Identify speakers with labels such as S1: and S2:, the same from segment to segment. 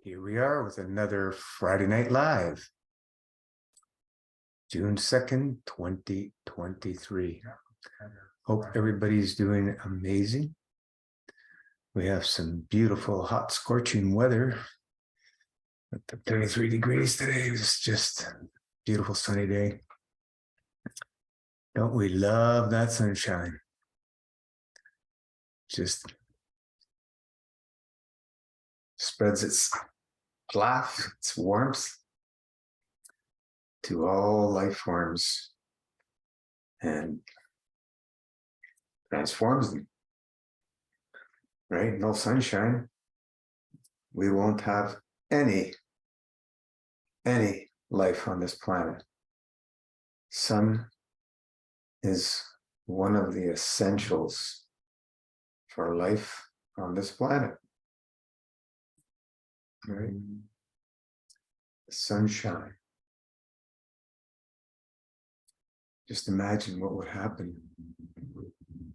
S1: Here we are with another Friday Night Live, June 2nd, 2023. Hope everybody's doing amazing. We have some beautiful, hot, scorching weather. At 33 degrees today. It's just a beautiful sunny day. Don't we love that sunshine? Just spreads its laugh, its warmth to all life forms and transforms them. Right? No sunshine, we won't have any life on this planet. Sun is one of the essentials for life on this planet. Right? Sunshine. Just imagine what would happen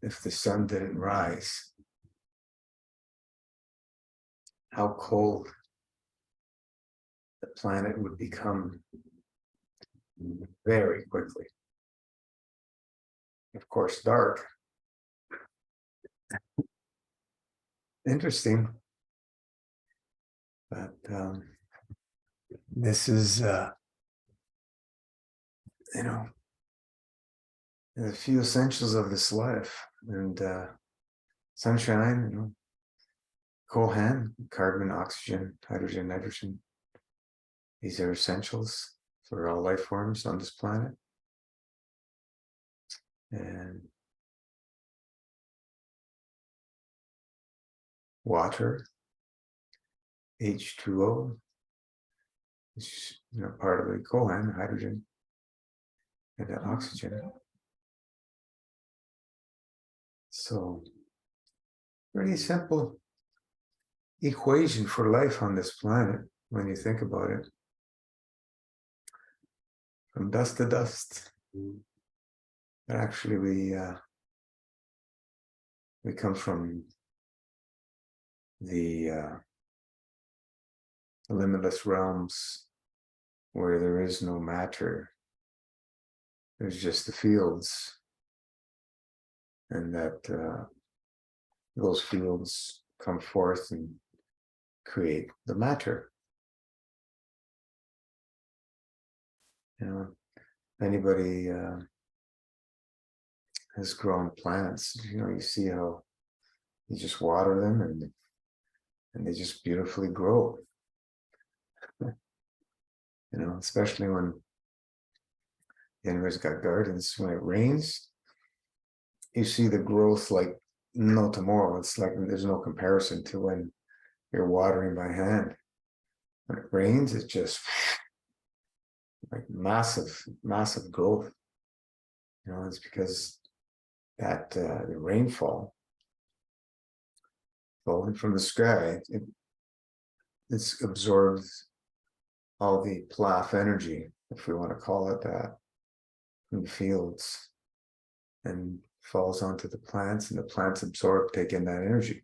S1: if the sun didn't rise. How cold the planet would become very quickly. Of course, dark. Interesting. But this is, the few essentials of this life. And sunshine, Kohan, carbon, oxygen, hydrogen, nitrogen. These are essentials for all life forms on this planet. And water, H2O, is part of the Kohan, hydrogen, and the oxygen. So, pretty simple equation for life on this planet when you think about it. From dust to dust. But actually, we come from the limitless realms where there is no matter. There's just the fields, and that those fields come forth and create the matter. Anybody has grown plants, you see how you just water them and they just beautifully grow. Especially when anybody's got gardens, when it rains, you see the growth like no tomorrow. It's like there's no comparison to when you're watering by hand. When it rains, it's just like massive growth. It's because that the rainfall falling from the sky, it's absorbed all the plaf energy, if we want to call it that, from the fields, and falls onto the plants, and the plants absorb, take in that energy.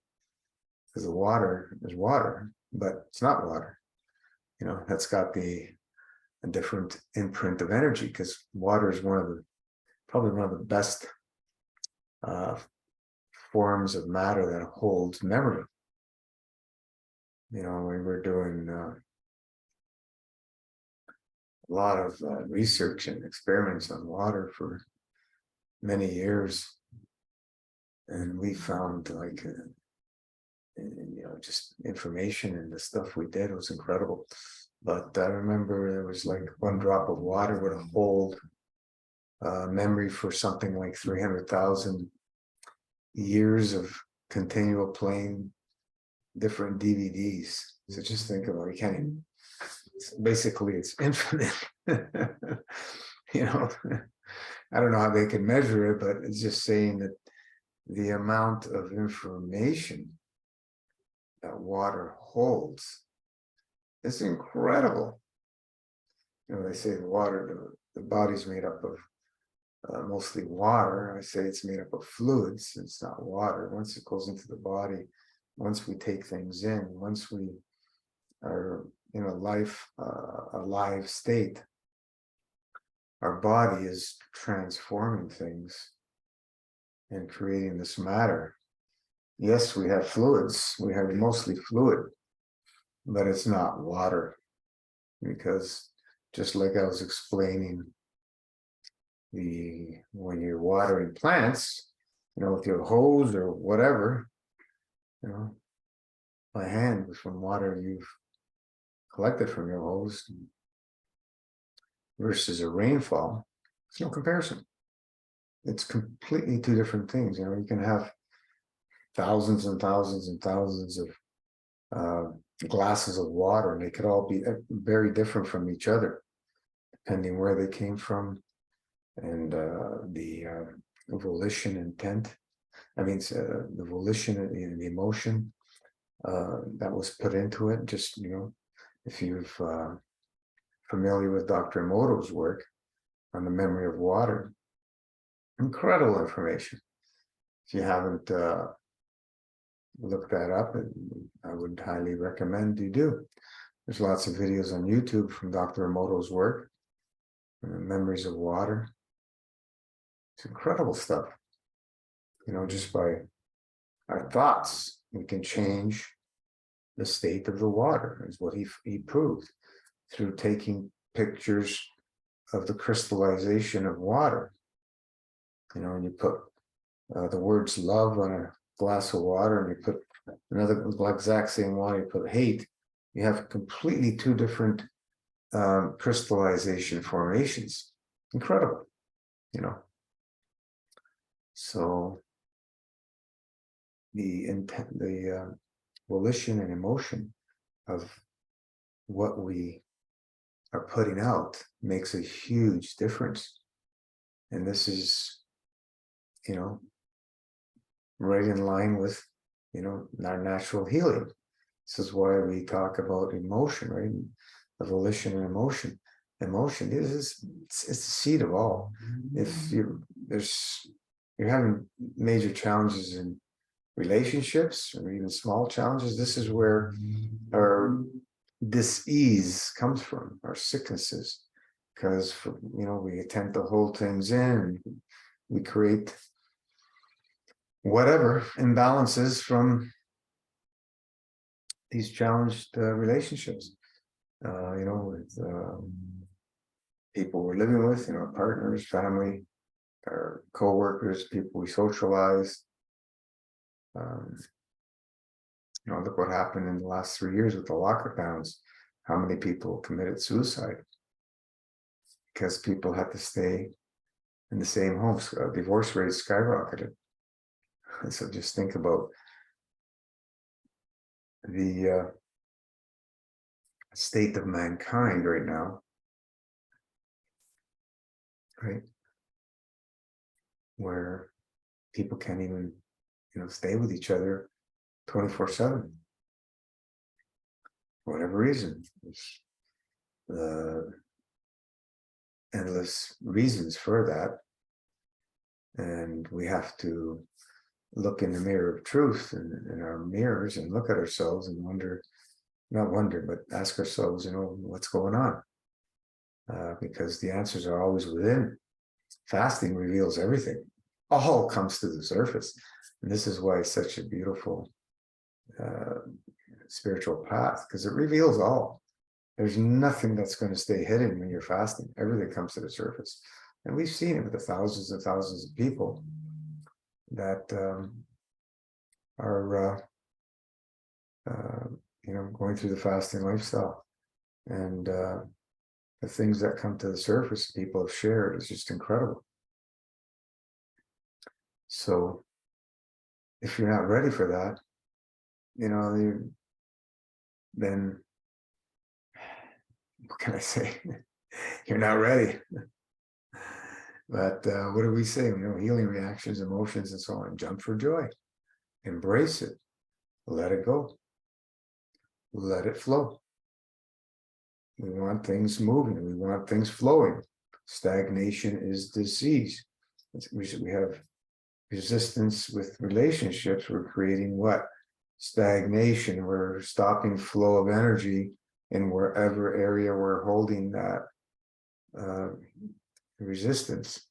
S1: Because the water is water, but it's not water. That's got a different imprint of energy, because water is probably one of the best forms of matter that holds memory. We were doing a lot of research and experiments on water for many years, and we found just information, and the stuff we did was incredible. But I remember there was like one drop of water would hold memory for something like 300,000 years of continual playing different DVDs. So just think about it. Basically it's infinite. I don't know how they can measure it, but it's just saying that the amount of information that water holds is incredible. They say the body's made up of mostly water. I say it's made up of fluids. It's not water. Once it goes into the body, once we take things in, once we are in a alive state, our body is transforming things and creating this matter. Yes, we have fluids, we have mostly fluid, but it's not water, because just like I was explaining, when you're watering plants, with your hose or whatever, by hand from water you've collected from your hose versus a rainfall, there's no comparison. It's completely two different things. You can have thousands and thousands and thousands of glasses of water, and they could all be very different from each other, depending where they came from and the volition, intent. I mean, the volition and the emotion that was put into it. Just, if you've familiar with Dr. Emoto's work on the memory of water, incredible information. If you haven't looked that up, I would highly recommend you do. There's lots of videos on YouTube from Dr. Emoto's work, memories of water. It's incredible stuff. Just by our thoughts, we can change the state of the water, is what he proved through taking pictures of the crystallization of water. And you put the words love on a glass of water, and you put another exact same water, you put hate, you have completely two different crystallization formations. Incredible, So the intent, the volition and emotion of what we are putting out makes a huge difference. And this is, right in line with, our natural healing. This is why we talk about emotion, right? The volition and emotion. Emotion it's the seed of all. If you're having major challenges in relationships, or even small challenges, this is where our dis-ease comes from, our sicknesses, because we attempt to hold things in, and we create whatever imbalances from these challenged relationships, with people we're living with, partners, family, our co-workers, people we socialize. Look what happened in the last 3 years with the lockdowns. How many people committed suicide because people had to stay in the same homes? Divorce rates skyrocketed. And so just think about the state of mankind right now, right? Where people can't even, stay with each other 24/7. For whatever reason. There's endless reasons for that. And we have to look in the mirror of truth, in our mirrors, and look at ourselves and not wonder, but ask ourselves, what's going on? Because the answers are always within. Fasting reveals everything. All comes to the surface. And this is why it's such a beautiful spiritual path, because it reveals all. There's nothing that's going to stay hidden when you're fasting. Everything comes to the surface. And we've seen it with the thousands and thousands of people that are going through the fasting lifestyle. And the things that come to the surface people have shared is just incredible. So if you're not ready for that, then what can I say? You're not ready. But what do we say? Healing reactions, emotions, and so on. Jump for joy. Embrace it. Let it go. Let it flow. We want things moving. We want things flowing. Stagnation is disease. We have resistance with relationships. We're creating what? stagnation. We're stopping flow of energy in wherever area we're holding that resistance.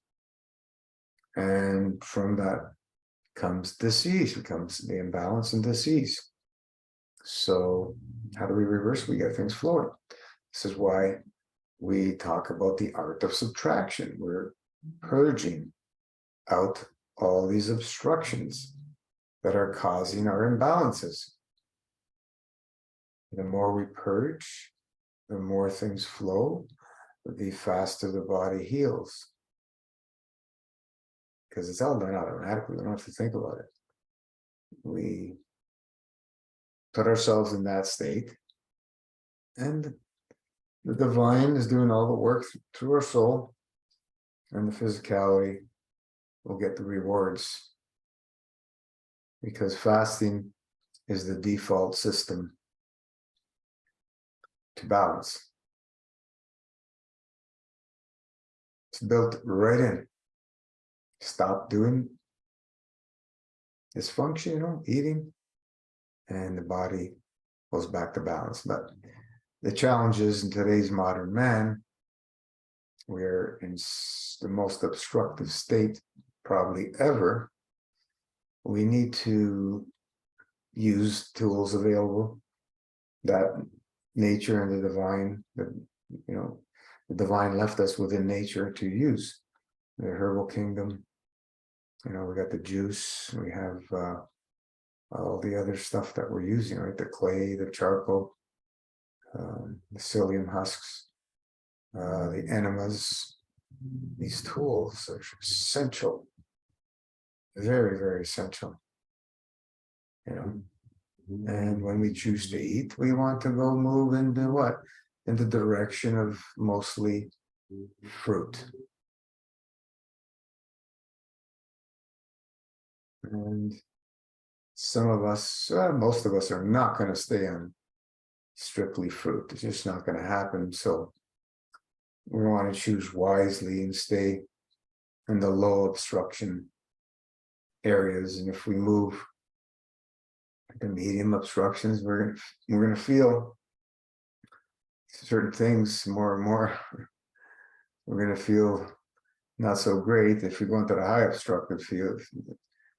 S1: And from that comes disease, becomes the imbalance and disease. So how do we reverse? We get things flowing. This is why we talk about the art of subtraction. We're purging out all these obstructions that are causing our imbalances. The more we purge, the more things flow, the faster the body heals. Because it's all done automatically. We don't have to think about it. We put ourselves in that state, and the divine is doing all the work through our soul, and the physicality will get the rewards. Because fasting is the default system to balance. It's built right in. Stop doing dysfunction, eating, and the body goes back to balance. But the challenge is, in today's modern man, we're in the most obstructive state probably ever. We need to use tools available that nature and the divine, the divine left us within nature to use. The herbal kingdom, we got the juice, we have all the other stuff that we're using, right? The clay, the charcoal, the psyllium husks, the enemas. These tools are essential, very, very essential. And when we choose to eat, we want to go move into what? In the direction of mostly fruit. And some of us, most of us, are not going to stay on strictly fruit. It's just not going to happen. So we want to choose wisely and stay in the low obstruction areas. And if we move the medium obstructions, we're going to feel certain things more and more. We're going to feel not so great. If we go into the high obstructive field,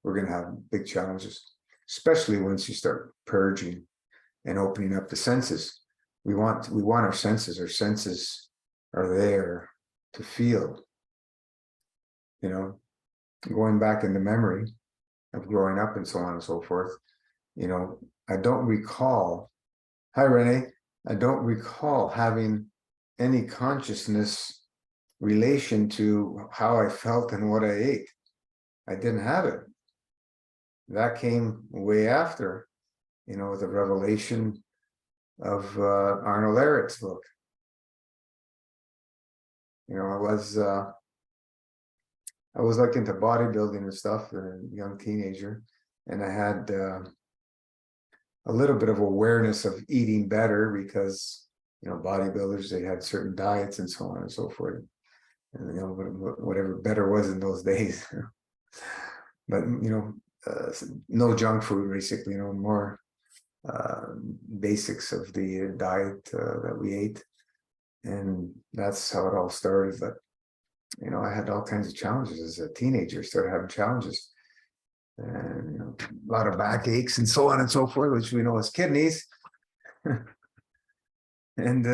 S1: we're going to have big challenges, especially once you start purging and opening up the senses. We want our senses. Our senses are there to feel. Going back in the memory of growing up and so on and so forth. I don't recall. Hi, Renee. I don't recall having any consciousness relation to how I felt and what I ate. I didn't have it. That came way after, the revelation of Arnold Ehret's book. I was like into bodybuilding and stuff, a young teenager, and I had a little bit of awareness of eating better because, bodybuilders, they had certain diets and so on and so forth. And, whatever better was in those days. But, no junk food, basically, more basics of the diet that we ate. And that's how it all started. But, I had all kinds of challenges as a teenager, started having challenges. And, a lot of backaches and so on and so forth, which we know as kidneys. And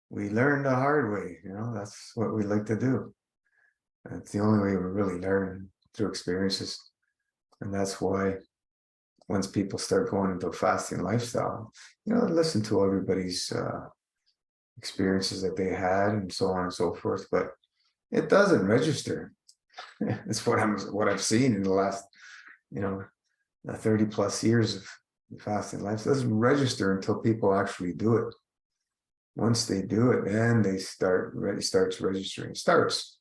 S1: we learned the hard way. That's what we like to do. That's the only way we really learn, through experiences. And that's why once people start going into a fasting lifestyle, listen to everybody's experiences that they had and so on and so forth. But it doesn't register. It's what I've seen in the last, 30 plus years of fasting life. It doesn't register until people actually do it. Once they do it, then they starts registering. Starts.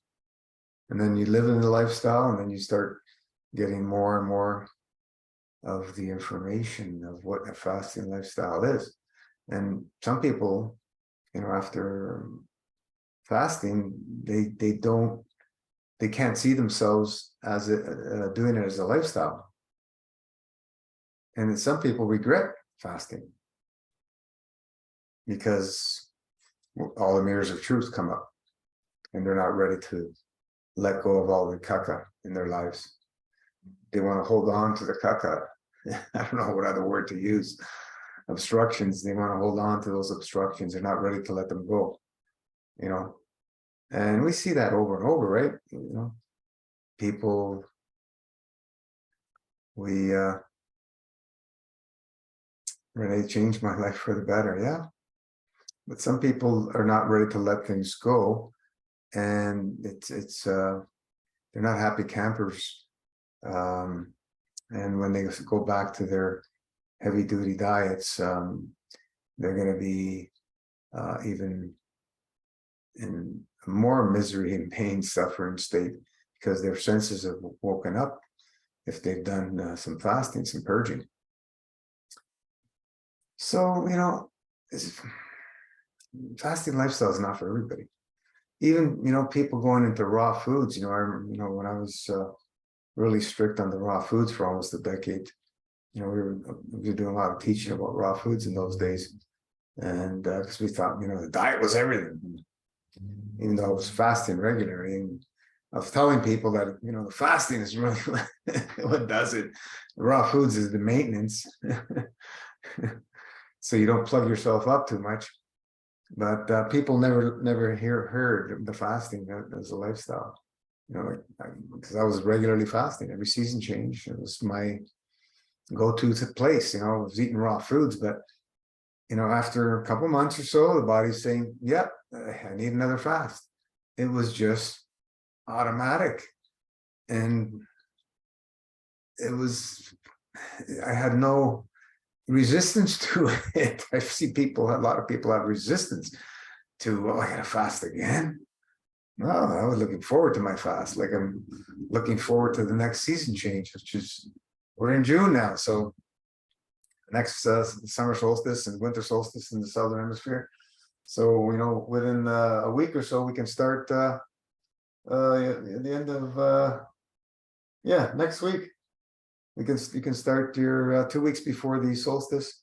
S1: And then you live in the lifestyle, and then you start getting more and more of the information of what a fasting lifestyle is. And some people, after fasting, they don't they can't see themselves as doing it as a lifestyle. And some people regret fasting because all the mirrors of truth come up and they're not ready to let go of all the caca in their lives. They want to hold on to the caca. I don't know what other word to use. Obstructions. They want to hold on to those obstructions. They're not ready to let them go. And we see that over and over, right? People, Renee changed my life for the better. Yeah. But some people are not ready to let things go. And they're not happy campers. And when they go back to their heavy duty diets, they're going to be even in more misery and pain, suffering state, because their senses have woken up if they've done some fasting, some purging. So, fasting lifestyle is not for everybody. Even, people going into raw foods, when I was really strict on the raw foods for almost a decade, we were doing a lot of teaching about raw foods in those days. And because we thought, the diet was everything, even though I was fasting regularly. And I was telling people that, the fasting is really what does it. The raw foods is the maintenance. So you don't plug yourself up too much. But people never heard the fasting as a lifestyle, because I was regularly fasting. Every season change. It was my go-to place. I was eating raw foods, but after a couple months or so, the body's saying, "Yep, I need another fast." It was just automatic, and I had no resistance to it. I see a lot of people have resistance to, I gotta fast again. No, I was looking forward to my fast. Like I'm looking forward to the next season change, which is, we're in June now. So next summer solstice and winter solstice in the Southern Hemisphere. So, within a week or so, we can start at the end of, next week. You can start your 2 weeks before the solstice.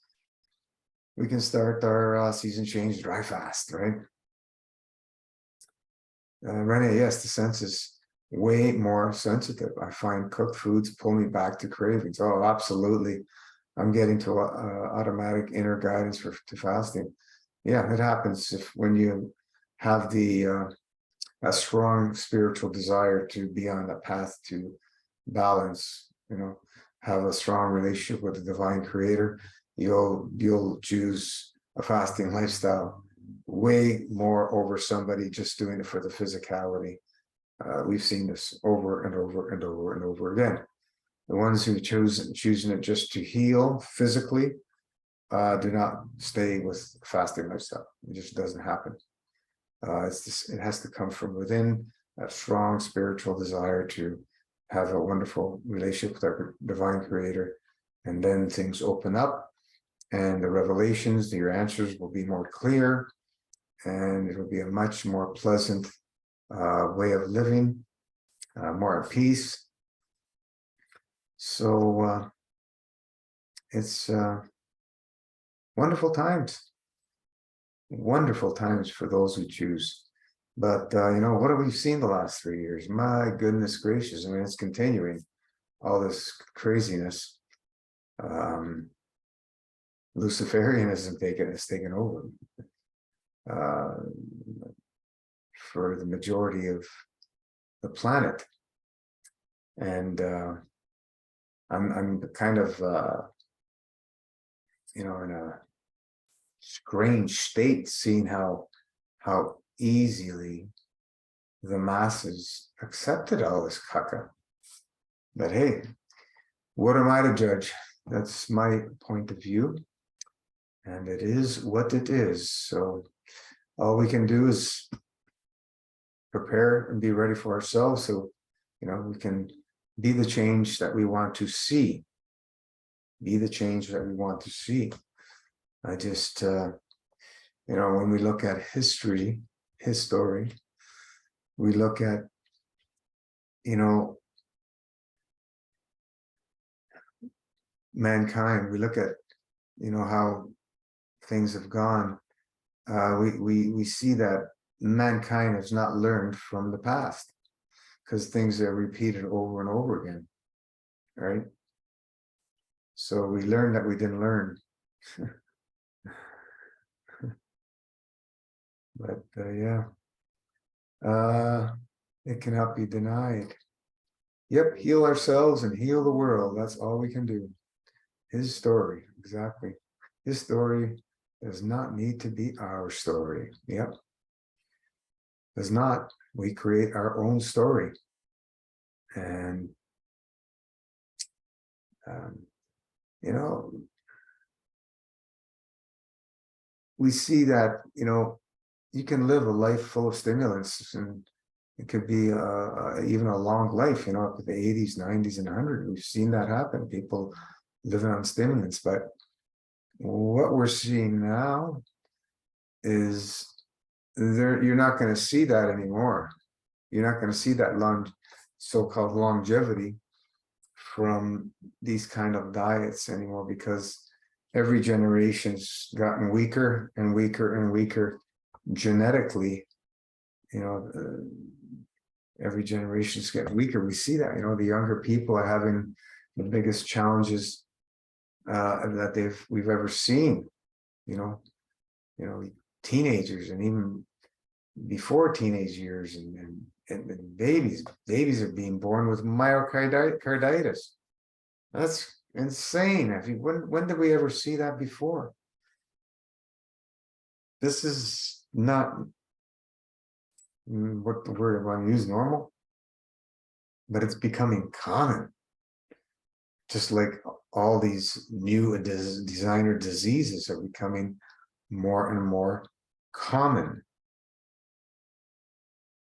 S1: We can start our season change dry fast, right? Renee, yes, the sense is way more sensitive. I find cooked foods pull me back to cravings. Oh, absolutely. I'm getting to automatic inner guidance to fasting. Yeah, it happens when you have a strong spiritual desire to be on the path to balance, have a strong relationship with the divine creator, you'll choose a fasting lifestyle way more over somebody just doing it for the physicality. We've seen this over and over and over and over again. The ones who choosing it just to heal physically do not stay with fasting lifestyle. It just doesn't happen. It has to come from within, that strong spiritual desire to have a wonderful relationship with our divine creator. And then things open up and the revelations, your answers will be more clear, and it will be a much more pleasant way of living, more at peace. So it's wonderful times for those who choose. But what have we seen the last 3 years? My goodness gracious! I mean, it's continuing, all this craziness. Luciferianism has taken over for the majority of the planet, and I'm kind of in a strange state, seeing how easily the masses accepted all this caca. But hey, what am I to judge? That's my point of view, and it is what it is. So all we can do is prepare and be ready for ourselves, so we can be the change that we want to see. Be the change that we want to see. I just when we look at history, we look at you know, mankind, we look at, you know, how things have gone. We see that mankind has not learned from the past because things are repeated over and over again, right? So we learned that we didn't learn. But yeah, it cannot be denied. Yep, heal ourselves and heal the world. That's all we can do. His story, exactly. His story does not need to be our story. Yep. Does not. We create our own story. And, you know, we see that, you know, you can live a life full of stimulants, and it could be even a long life, you know, up to the 80s, 90s, and 100s. We've seen that happen. People living on stimulants. But what we're seeing now is you're not going to see that anymore. You're not going to see that so-called longevity from these kind of diets anymore, because every generation's gotten weaker and weaker and weaker genetically. You know, every generation's getting weaker. We see that, you know, the younger people are having the biggest challenges that we've ever seen. You know, teenagers, and even before teenage years, and babies are being born with myocarditis. That's insane. When did we ever see that before? This is not what the word I want to use, normal, but it's becoming common. Just like all these new designer diseases are becoming more and more common.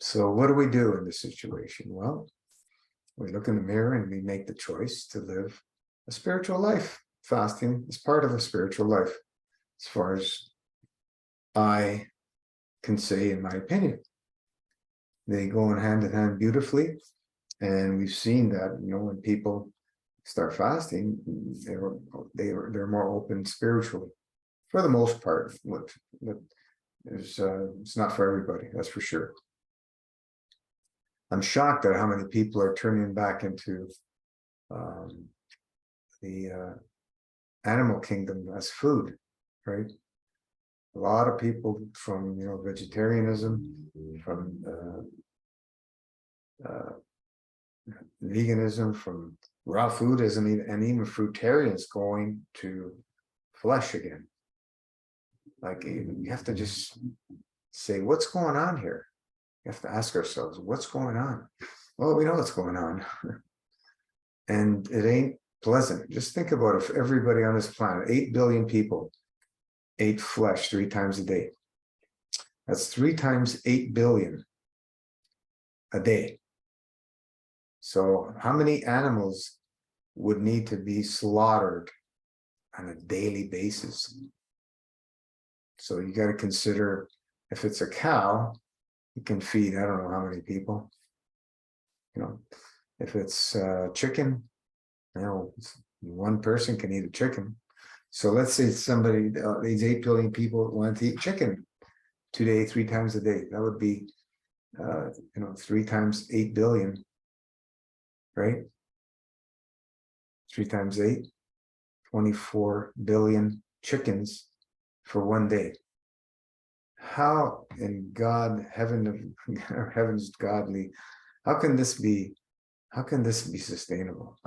S1: So what do we do in this situation? Well, we look in the mirror and we make the choice to live a spiritual life. Fasting is part of a spiritual life, as far as I can say, in my opinion. They go hand in hand beautifully. And we've seen that, you know, when people start fasting, they're more open spiritually, for the most part. It's not for everybody, that's for sure. I'm shocked at how many people are turning back into the animal kingdom as food, right? A lot of people from, you know, vegetarianism, from veganism, from raw foodism, and even fruitarians going to flesh again. Like, you have to just say, what's going on here? You have to ask ourselves, what's going on? Well, we know what's going on. And it ain't pleasant. Just think about if everybody on this planet, 8 billion people, ate flesh 3 times a day. That's 3 times 8 billion a day. So how many animals would need to be slaughtered on a daily basis? So you got to consider, if it's a cow, it can feed, I don't know how many people. You know, if it's chicken, you know, 1 person can eat a chicken. So let's say somebody, these 8 billion people want to eat chicken 2 days, 3 times a day. That would be, you know, 3 times 8 billion, right? 3 times 8, 24 billion chickens for 1 day. How in God, heaven's godly, how can this be sustainable?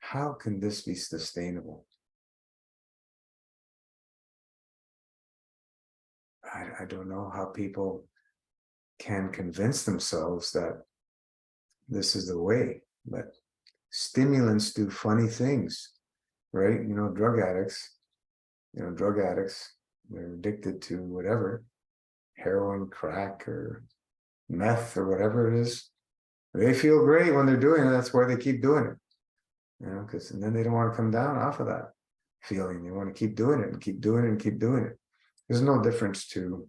S1: How can this be sustainable? I don't know how people can convince themselves that this is the way, but stimulants do funny things, right? You know, drug addicts, they're addicted to whatever, heroin, crack, or meth, or whatever it is. They feel great when they're doing it. That's why they keep doing it, you know, because then they don't want to come down off of that feeling. They want to keep doing it and keep doing it and keep doing it. There's no difference to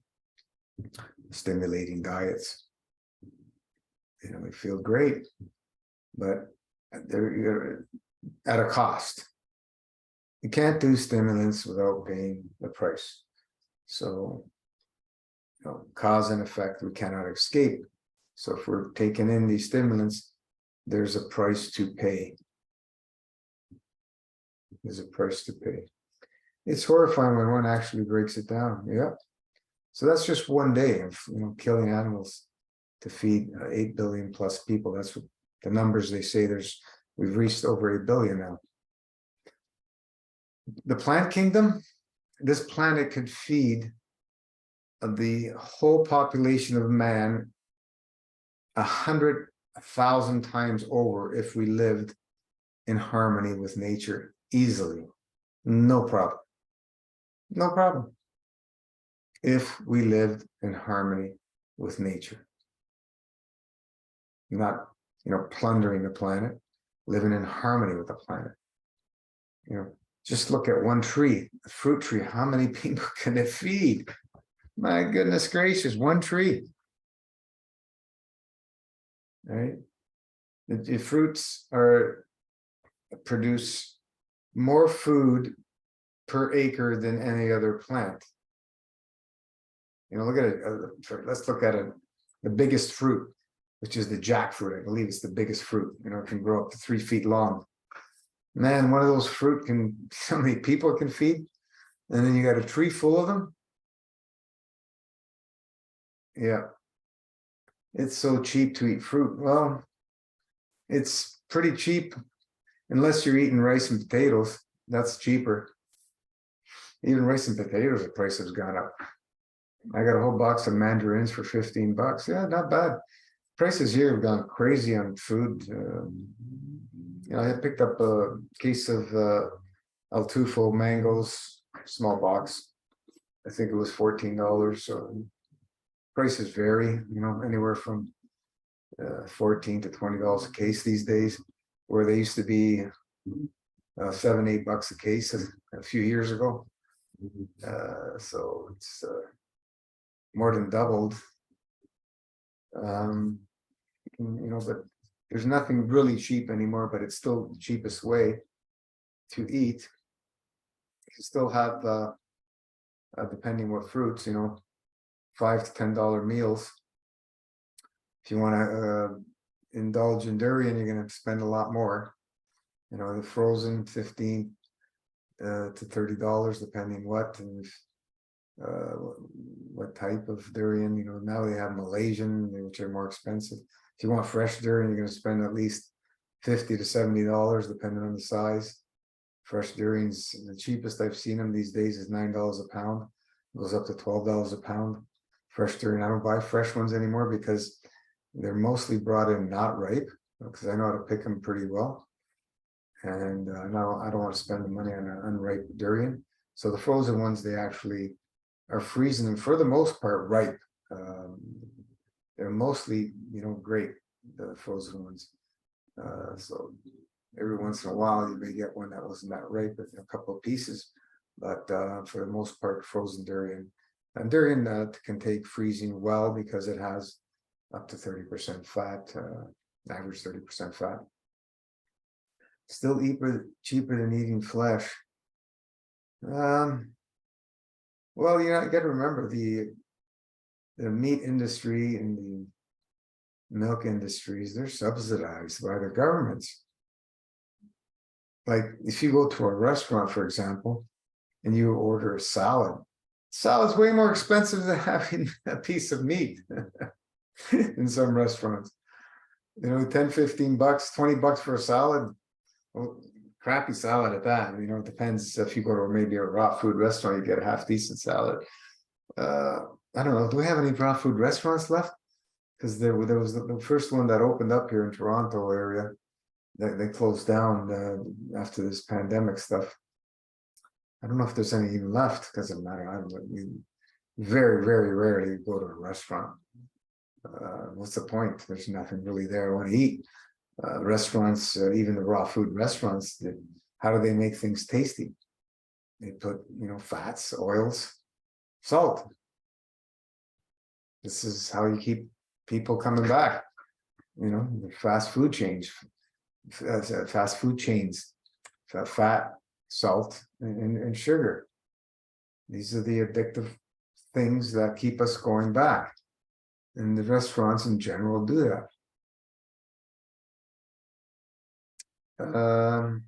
S1: stimulating diets. we feel great, but they're at a cost. You can't do stimulants without paying the price. So, cause and effect, we cannot escape. So if we're taking in these stimulants, there's a price to pay. There's a price to pay. It's horrifying when one actually breaks it down. Yeah. So that's just one day of killing animals to feed 8 billion plus people. That's what the numbers they say. We've reached over 8 billion now. The plant kingdom, this planet could feed the whole population of man 100,000 times over if we lived in harmony with nature easily. No problem. No problem. If we lived in harmony with nature. Not, plundering the planet, living in harmony with the planet. Just look at one tree, a fruit tree. How many people can it feed? My goodness gracious, one tree. Right? The fruits produce more food per acre than any other plant. Look at it. Let's look at it. The biggest fruit, which is the jackfruit. I believe it's the biggest fruit. It can grow up to 3 feet long. Man, one of those fruit so many people can feed. And then you got a tree full of them. Yeah. It's so cheap to eat fruit. Well, it's pretty cheap unless you're eating rice and potatoes. That's cheaper. Even rice and potatoes, the price has gone up. I got a whole box of mandarins for 15 bucks. Yeah, not bad. Prices here have gone crazy on food. I picked up a case of El Tufo mangoes, small box. I think it was $14. So prices vary, anywhere from $14 to $20 a case these days, where they used to be $7, $8 a case a few years ago. So it's more than doubled. But there's nothing really cheap anymore, but it's still the cheapest way to eat. You still have, depending what fruits, $5 to $10 meals. If you want to indulge in durian, you're going to spend a lot more. The frozen $15 to $30, depending what and what type of durian. Now they have Malaysian, which are more expensive. If you want fresh durian, you're going to spend at least $50 to $70, depending on the size. Fresh durians, the cheapest I've seen them these days is $9 a pound. It goes up to $12 a pound. Fresh durian, I don't buy fresh ones anymore because they're mostly brought in not ripe, because I know how to pick them pretty well. And now I don't want to spend the money on an unripe durian. So the frozen ones, they actually are freezing them for the most part ripe. They're mostly, great, the frozen ones. So every once in a while, you may get one that wasn't that ripe, with a couple of pieces. But for the most part, frozen durian. And durian can take freezing well because it has up to 30% fat, average 30% fat. Still cheaper than eating flesh. Well, you got to remember the meat industry and the milk industries, they're subsidized by the governments. Like if you go to a restaurant, for example, and you order a salad, salad's way more expensive than having a piece of meat in some restaurants. 10, 15 bucks, 20 bucks for a salad. Well, crappy salad at that. It depends. If you go to maybe a raw food restaurant, you get a half decent salad. I don't know. Do we have any raw food restaurants left? Because there was the first one that opened up here in Toronto area. They closed down after this pandemic stuff. I don't know if there's any even left because of that. We very, very rarely go to a restaurant. What's the point? There's nothing really there I want to eat. Restaurants, even the raw food restaurants, how do they make things tasty? They put, fats, oils, salt. This is how you keep people coming back. You know, the fast food chains, fat, salt, and sugar. These are the addictive things that keep us going back. And the restaurants in general do that.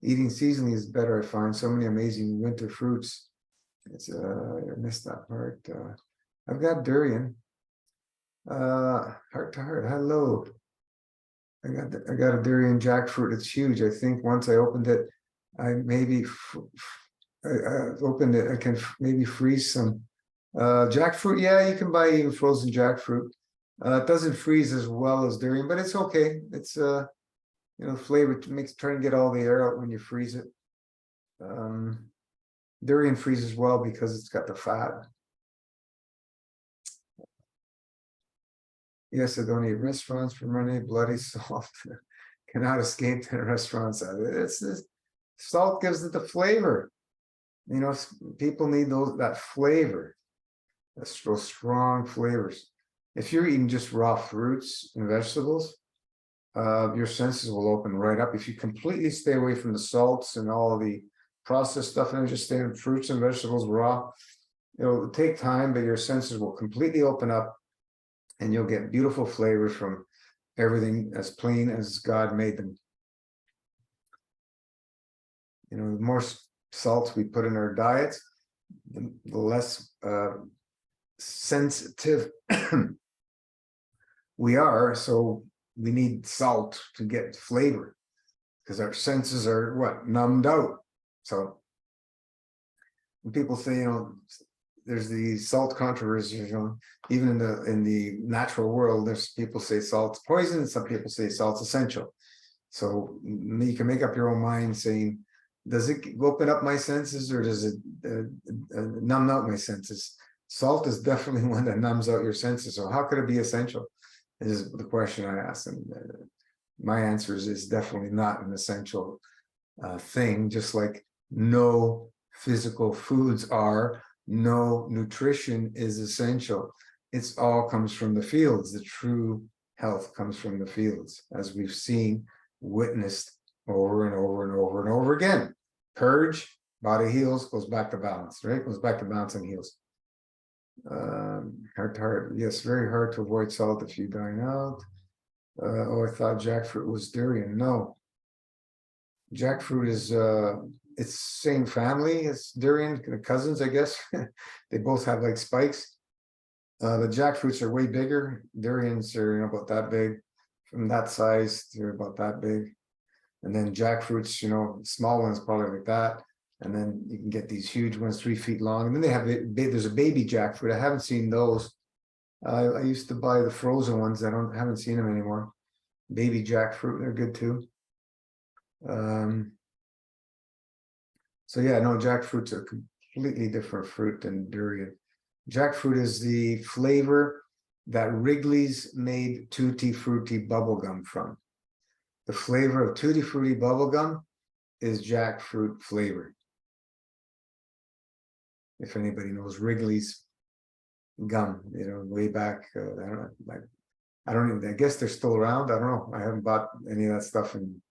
S1: Eating seasonally is better. I find so many amazing winter fruits. It's I missed that part. I've got durian. Heart to heart. Hello. I got a durian jackfruit. It's huge. I think once I opened it, I maybe I opened it. I can maybe freeze some jackfruit. Yeah, you can buy even frozen jackfruit. It doesn't freeze as well as durian, but it's okay. It's you know, flavor makes try and get all the air out when you freeze it. Durian freezes well because it's got the fat. Yes, I don't eat restaurants from running bloody salt. Cannot escape the restaurants. It's this salt gives it the flavor. You know, people need that flavor. Those strong flavors. If you're eating just raw fruits and vegetables, your senses will open right up. If you completely stay away from the salts and all the processed stuff and just stay in fruits and vegetables raw, it'll take time, but your senses will completely open up and you'll get beautiful flavors from everything as plain as God made them. You know, the more salts we put in our diets, the less sensitive we are. So we need salt to get flavor because our senses are what? Numbed out. So when people say, you know, there's the salt controversy, you know, even in the natural world, there's people say salt's poison, and some people say salt's essential. So you can make up your own mind saying, does it open up my senses or does it numb out my senses? Salt is definitely one that numbs out your senses. So how could it be essential? Is the question I asked, and my answer is definitely not an essential thing. Just like no physical foods are, no nutrition is essential. It's all comes from the fields. The true health comes from the fields, as we've seen, witnessed over and over and over and over again. Purge, body heals, goes back to balance, right? Goes back to balance and heals. Heart to heart. Yes, very hard to avoid salt if you dine out. Oh, I thought jackfruit was durian. No. Jackfruit is it's same family as durian, cousins, I guess. They both have like spikes. The jackfruits are way bigger. Durians are, you know, about that big. From that size, they're about that big. And then jackfruits, you know, small ones probably like that. And then you can get these huge ones, 3 feet long. And then they have there's a baby jackfruit. I haven't seen those. I used to buy the frozen ones. Haven't seen them anymore. Baby jackfruit, they're good too. So yeah, no, jackfruit's a completely different fruit than durian. Jackfruit is the flavor that Wrigley's made Tutti Frutti bubblegum from. The flavor of Tutti Frutti bubblegum is jackfruit flavor. If anybody knows Wrigley's gum, you know, way back, I don't even, I guess they're still around. I don't know. I haven't bought any of that stuff in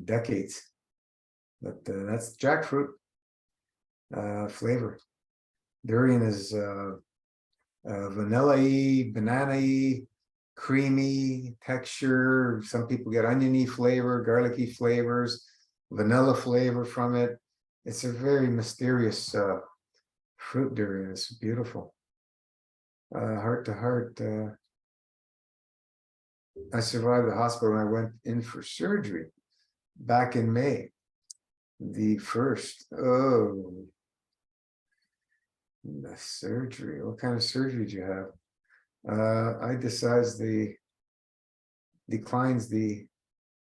S1: decades. But that's jackfruit flavor. Durian is vanilla-y, banana-y, creamy texture. Some people get oniony flavor, garlicky flavors, vanilla flavor from it. It's a very mysterious fruit, durian. It's beautiful. Heart to heart. I survived the hospital when I went in for surgery back in May. The first. Oh, the surgery. What kind of surgery did you have? I decides declines the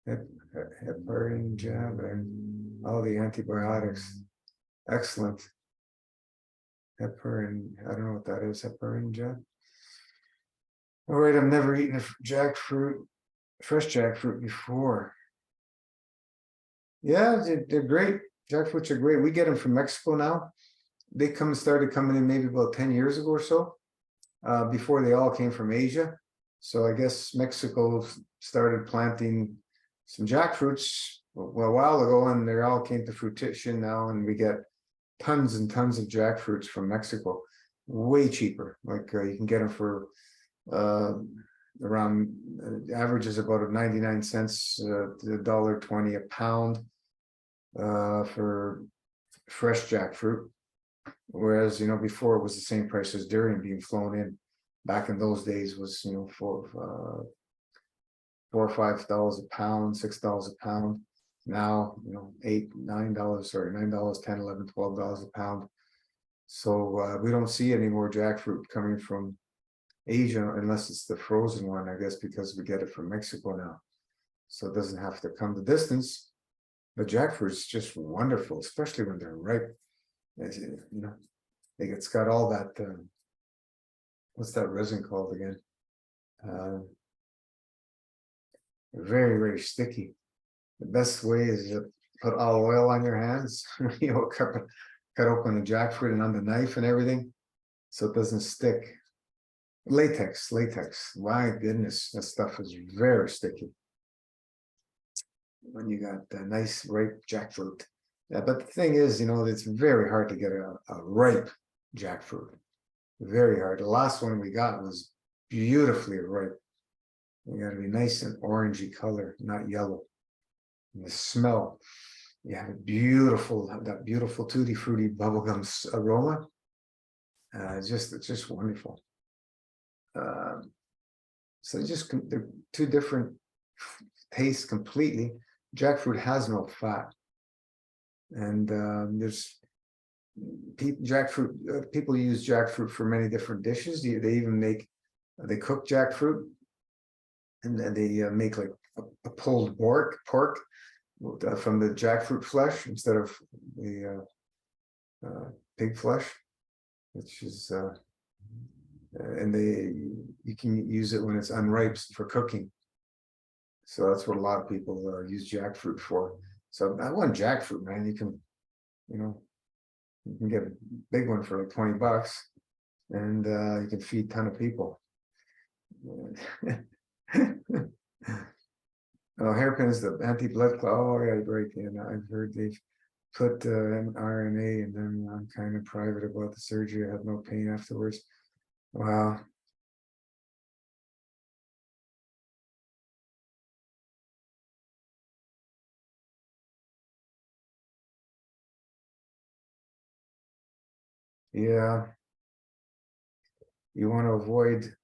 S1: heparin jab and all the antibiotics. Excellent. Heparin, I don't know what that is. Heparin jab. All right, I've never eaten a jackfruit, fresh jackfruit before. Yeah, they're great. Jackfruits are great. We get them from Mexico now. They started coming in maybe about 10 years ago or so. Before they all came from Asia. So I guess Mexico started planting some jackfruits a while ago, and they all came to fruition now, and we get tons and tons of jackfruits from Mexico, way cheaper. Like you can get them for around average is about 99 cents to $1.20 a pound for fresh jackfruit. Whereas, before it was the same price as durian being flown in. Back in those days was, $4 or $5 a pound, $6 a pound. Now, $8, $9, sorry, $9, $10, $11, $12 a pound. So we don't see any more jackfruit coming from Asia unless it's the frozen one, I guess, because we get it from Mexico now. So it doesn't have to come the distance. But jackfruit is just wonderful, especially when they're ripe. It's got all that. What's that resin called again? Very, very sticky. The best way is to put olive oil on your hands. Cut open the jackfruit and on the knife and everything, so it doesn't stick. Latex. My goodness, that stuff is very sticky. When you got a nice ripe jackfruit. Yeah, but the thing is, it's very hard to get a ripe jackfruit. Very hard. The last one we got was beautifully ripe. You got to be nice and orangey color, not yellow. And the smell, that beautiful tutti frutti bubblegum aroma. It's just wonderful. So they're two different tastes completely. Jackfruit has no fat, and there's jackfruit. People use jackfruit for many different dishes. They even cook jackfruit, and they make like a pulled pork from the jackfruit flesh instead of the pig flesh, which is and you can use it when it's unripe for cooking. So that's what a lot of people use jackfruit for. So I want jackfruit, man. You can get a big one for like $20, and you can feed a ton of people. Hairpins, the anti-blood clot. Oh yeah, right. And I've heard they've put an RNA in them. I'm kind of private about the surgery. I had no pain afterwards. Wow. Yeah. You want to avoid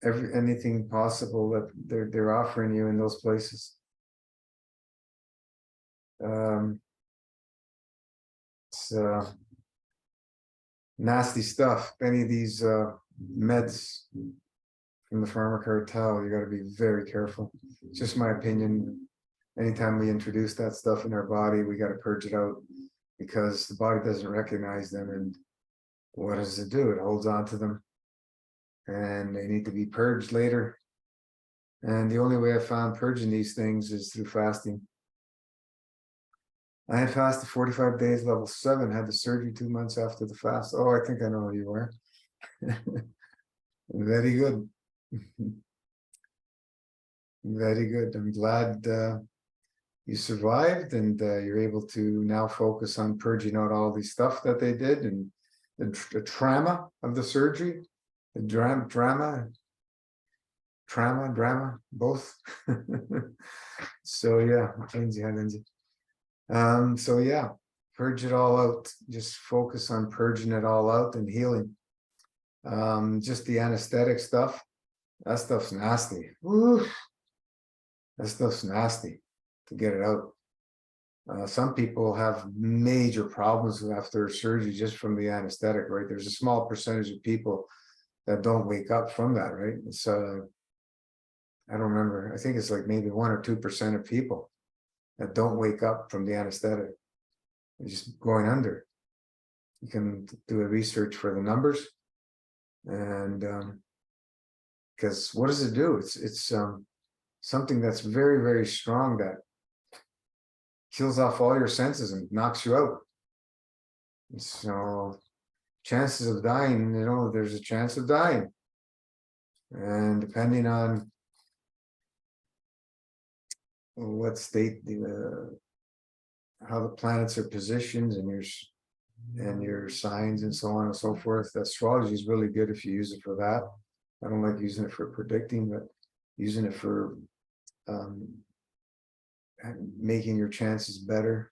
S1: anything possible that they're offering you in those places. It's nasty stuff. Any of these meds from the pharma cartel, you got to be very careful. It's just my opinion. Anytime we introduce that stuff in our body, we got to purge it out, because the body doesn't recognize them. And what does it do? It holds on to them, and they need to be purged later. And the only way I found purging these things is through fasting. I had fasted 45 days, level 7, had the surgery 2 months after the fast. Oh, I think I know who you are. Very good. Very good. I'm glad you survived, and you're able to now focus on purging out all the stuff that they did, and the trauma of the surgery, the drama, both. So yeah, Lindsay. So yeah, purge it all out. Just focus on purging it all out and healing. Just the anesthetic stuff, that stuff's nasty. Woo. That stuff's nasty to get it out. Some people have major problems after surgery just from the anesthetic, right? There's a small percentage of people that don't wake up from that, right? It's I don't remember. I think it's like maybe 1 or 2% of people that don't wake up from the anesthetic. They're just going under. You can do a research for the numbers, and because what does it do? It's something that's very, very strong that kills off all your senses and knocks you out. So chances of dying, there's a chance of dying. And depending on what state how the planets are positioned and your signs and so on and so forth, astrology is really good if you use it for that. I don't like using it for predicting, but using it for making your chances better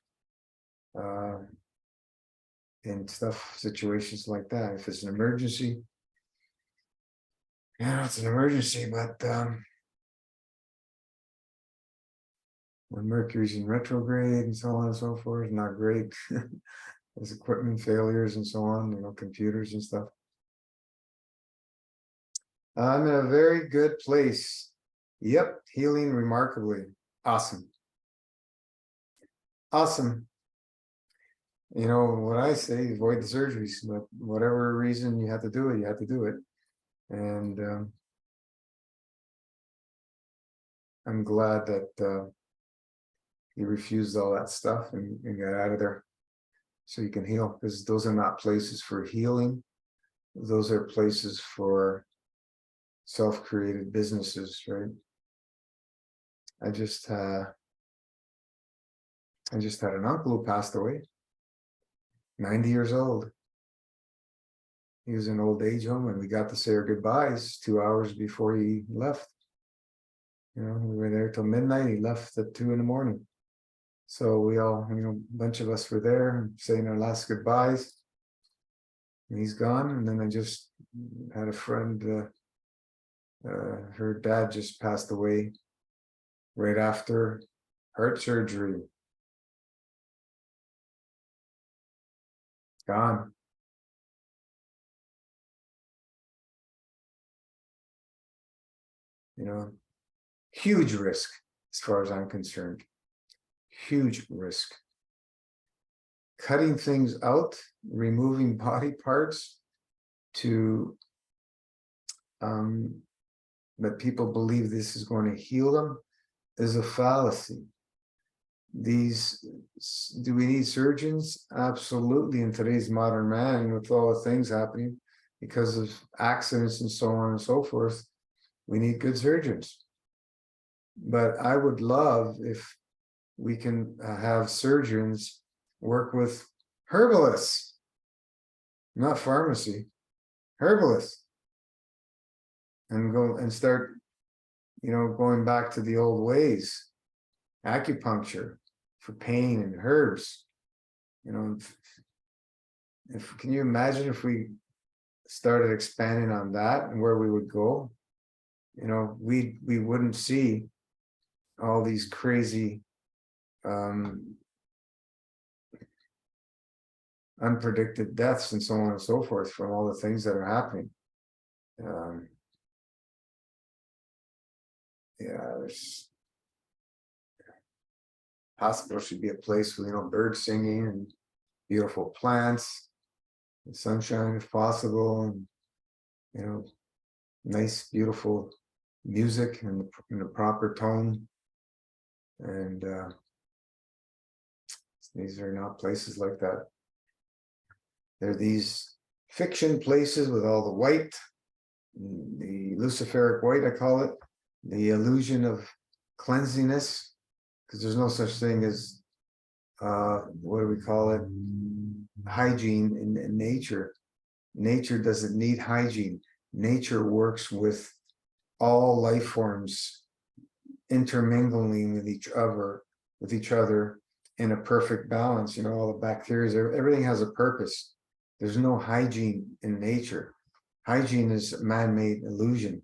S1: in situations like that. If it's an emergency, yeah, it's an emergency, but when Mercury's in retrograde and so on and so forth, not great. There's equipment failures and so on, computers and stuff. I'm in a very good place. Yep, healing remarkably. Awesome. Awesome. What I say, avoid the surgeries, but whatever reason you have to do it, you have to do it. And I'm glad that you refused all that stuff and got out of there so you can heal, because those are not places for healing. Those are places for self-created businesses, right? I just had an uncle who passed away, 90 years old. He was in old age home, and we got to say our goodbyes 2 hours before he left. We were there till midnight. He left at 2 a.m. So we all, a bunch of us were there saying our last goodbyes. And he's gone. And then I just had a friend, her dad just passed away right after heart surgery. Gone. Huge risk as far as I'm concerned. Huge risk. Cutting things out, removing body parts to that people believe this is going to heal them is a fallacy. Do we need surgeons? Absolutely, in today's modern man, with all the things happening because of accidents and so on and so forth, we need good surgeons. But I would love if we can have surgeons work with herbalists, not pharmacy, herbalists, and go and start, going back to the old ways. Acupuncture for pain and herbs. Can you imagine if we started expanding on that and where we would go? We wouldn't see all these crazy unpredicted deaths and so on and so forth from all the things that are happening. There's hospital should be a place with birds singing and beautiful plants and sunshine if possible, and nice beautiful music in the proper tone. And these are not places like that. They're these fiction places with all the white, the luciferic white, I call it, the illusion of cleanliness, because there's no such thing as what do we call it, hygiene in nature. Nature doesn't need hygiene. Nature works with all life forms intermingling with each other in a perfect balance. All the bacteria, everything has a purpose. There's no hygiene in nature. Hygiene is a man-made illusion.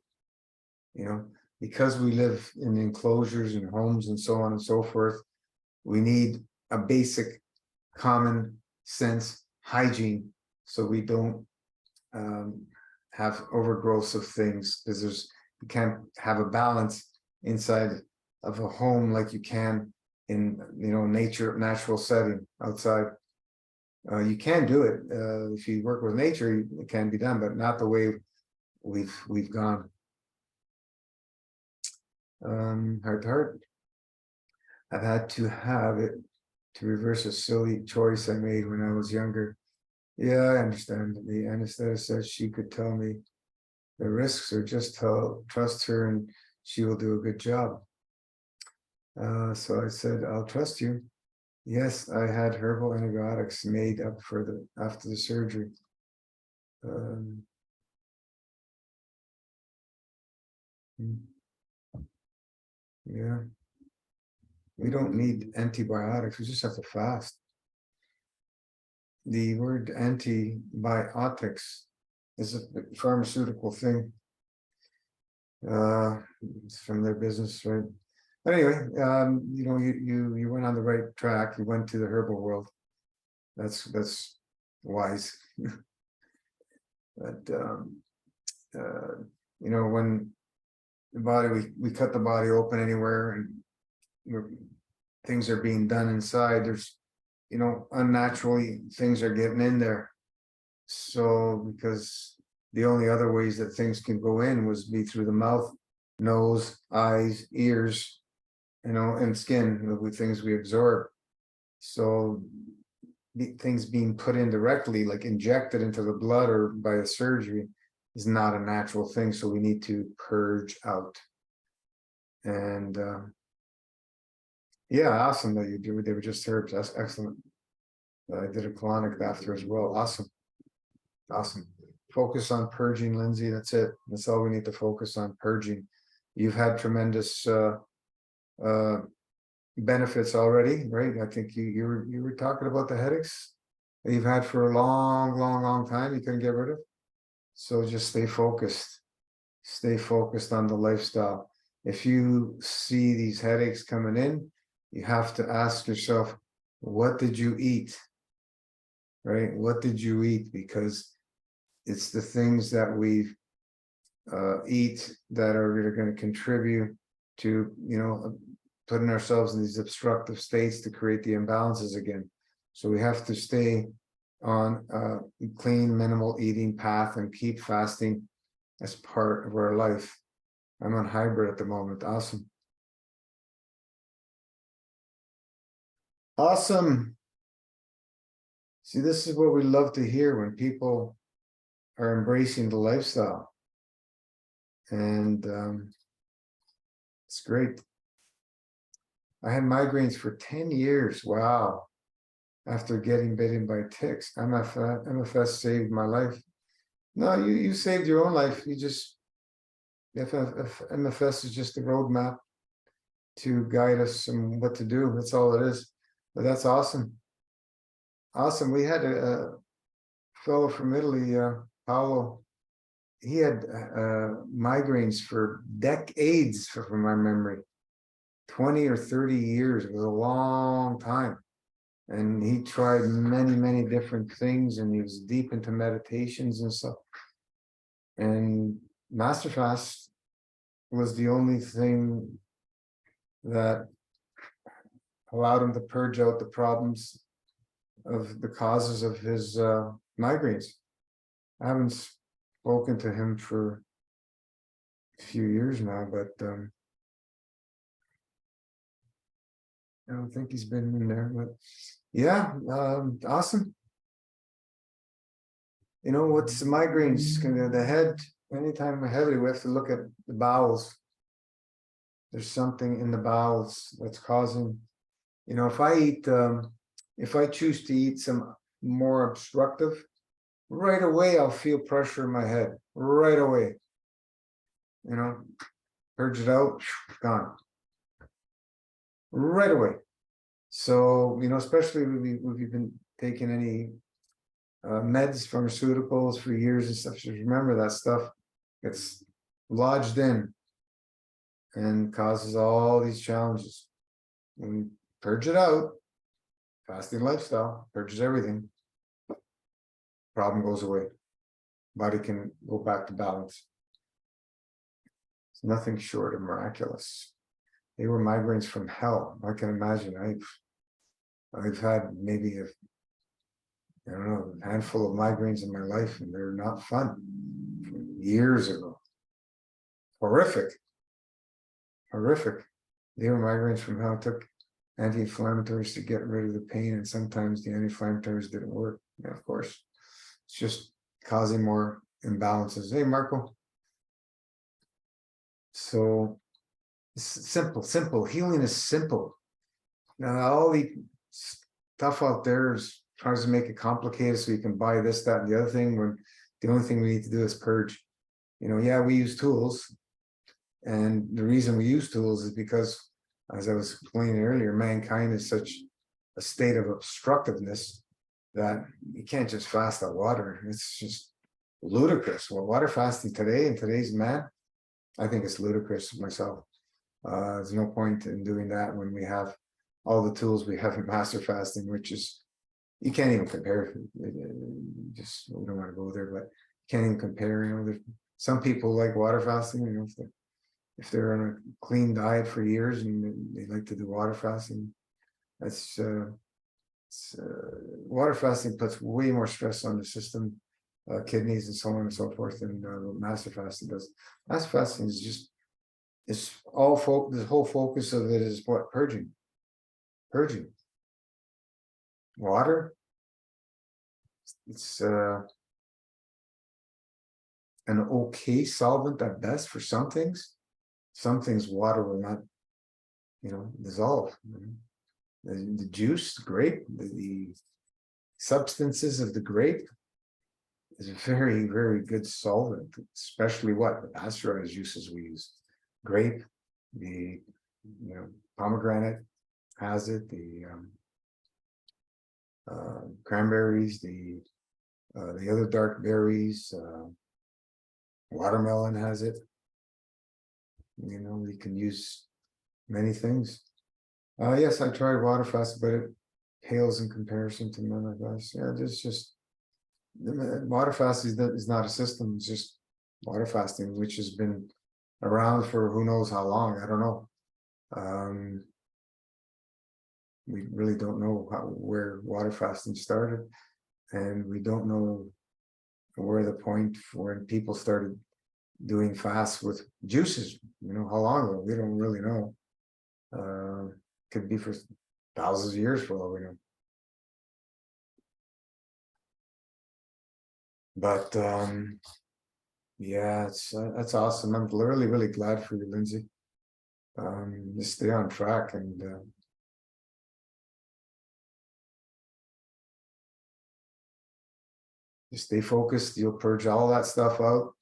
S1: Because we live in enclosures and homes and so on and so forth, we need a basic common sense hygiene so we don't have overgrowths of things, because you can't have a balance inside of a home like you can in natural setting outside. You can do it if you work with nature. It can be done, but not the way we've gone. Heart to heart. I've had to have it to reverse a silly choice I made when I was younger. Yeah, I understand. The anesthetist said she could tell me The risks are just trust her and she will do a good job. So I said, I'll trust you. Yes, I had herbal antibiotics made up for after the surgery. Yeah, we don't need antibiotics. We just have to fast. The word antibiotics is a pharmaceutical thing. It's from their business, right? Anyway, you went on the right track. You went to the herbal world. That's wise. But when the body, we cut the body open anywhere, and things are being done inside. There's, unnaturally things are getting in there. So because the only other ways that things can go in was be through the mouth, nose, eyes, ears, and skin, with things we absorb. So things being put in directly, like injected into the blood or by a surgery, is not a natural thing. So we need to purge out. And yeah, awesome that you do. They were just herbs. That's excellent. I did a colonic after as well. Awesome. Awesome. Focus on purging, Lindsay. That's it. That's all we need to focus on, purging. You've had tremendous benefits already, right? I think you were talking about the headaches that you've had for a long time. You couldn't get rid of. So just stay focused. Stay focused on the lifestyle. If you see these headaches coming in, you have to ask yourself, what did you eat? Right? What did you eat? Because it's the things that we eat that are going to contribute to, putting ourselves in these obstructive states to create the imbalances again. So we have to stay on a clean, minimal eating path and keep fasting as part of our life. I'm on hybrid at the moment. Awesome. Awesome. See, this is what we love to hear, when people are embracing the lifestyle. And it's great. I had migraines for 10 years. Wow. After getting bitten by ticks. MFS saved my life. No, you saved your own life. You just, MFS is just a roadmap to guide us on what to do. That's all it is. But that's awesome. Awesome. We had a fellow from Italy, Paolo. He had migraines for decades, from my memory, 20 or 30 years. It was a long time. And he tried many different things, and he was deep into meditations and stuff. And Masterfast was the only thing that allowed him to purge out the problems of the causes of his migraines. I haven't spoken to him for a few years now, but I don't think he's been in there. But yeah, awesome. What's the migraines? The head, anytime we're heavy, we have to look at the bowels. There's something in the bowels that's causing, if I eat, if I choose to eat some more obstructive, right away I'll feel pressure in my head, right away. Purge it out, gone. Right away. So, especially if you've been taking any meds, pharmaceuticals for years and stuff, just remember that stuff gets lodged in and causes all these challenges. And purge it out, fasting lifestyle, purges everything. Problem goes away. Body can go back to balance. It's nothing short of miraculous. They were migraines from hell. I can imagine. I've had maybe a handful of migraines in my life, and they're not fun. From years ago. Horrific. They were migraines from hell. I took anti-inflammatories to get rid of the pain, and sometimes the anti-inflammatories didn't work. Yeah, of course. It's just causing more imbalances. Hey, Marco. So simple. Healing is simple. Now, all the stuff out there is tries to make it complicated so you can buy this, that, and the other thing, when the only thing we need to do is purge. Yeah, we use tools. And the reason we use tools is because, as I was explaining earlier, mankind is such a state of obstructiveness that you can't just fast out water. It's just ludicrous. Well, water fasting today in today's man, I think it's ludicrous myself. There's no point in doing that when we have all the tools we have in master fasting, which is, you can't even compare. Just, we don't want to go there, but you can't even compare. Some people like water fasting, if they're on a clean diet for years and they like to do water fasting, that's water fasting puts way more stress on the system, kidneys and so on and so forth, than master fasting does. Master fasting is just, it's all the whole focus of it is what? Purging. Water, it's an okay solvent at best for some things. Some things water will not, dissolve. The juice, the grape, the substances of the grape is a very, very good solvent, especially what the pasteurized juices we use. Grape, the pomegranate has it, the cranberries, the other dark berries, watermelon has it. You can use many things. Yes, I tried water fast, but it pales in comparison to none of us. Yeah, it's just water fast is not a system. It's just water fasting, which has been around for who knows how long. I don't know. We really don't know where water fasting started, and we don't know where the point when people started doing fasts with juices. How long ago? We don't really know. Could be for thousands of years for all we know. But yeah, that's awesome. I'm really, really glad for you, Lindsay. Just stay on track and just stay focused. You'll purge all that stuff out.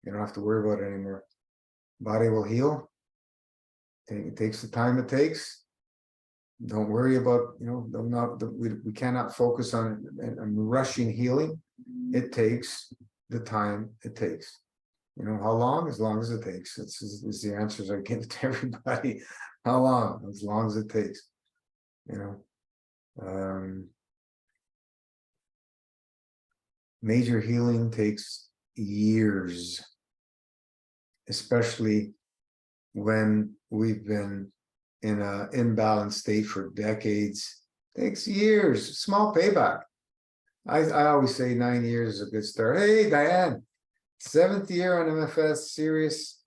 S1: You don't have to worry about it anymore. Body will heal. It takes the time it takes. Don't worry about, we cannot focus on rushing healing. It takes the time it takes. How long? As long as it takes. It's the answers I give to everybody. How long? As long as it takes. Major healing takes years, especially when we've been in an imbalanced state for decades. Takes years. Small payback. I always say 9 years is a good start. Hey, Diane, 7th year on MFS Serious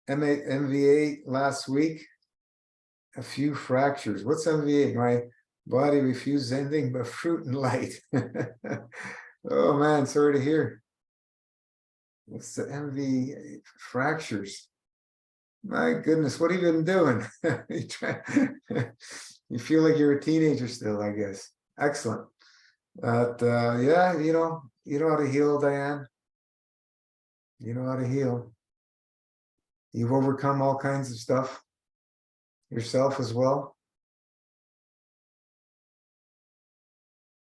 S1: MVA last week. A few fractures. What's MVA? My body refuses anything but fruit and light. Oh man, sorry to hear. What's the MV fractures? My goodness, what have you been doing? You feel like you're a teenager still, I guess. Excellent. But yeah, you know how to heal, Diane. You know how to heal. You've overcome all kinds of stuff yourself as well.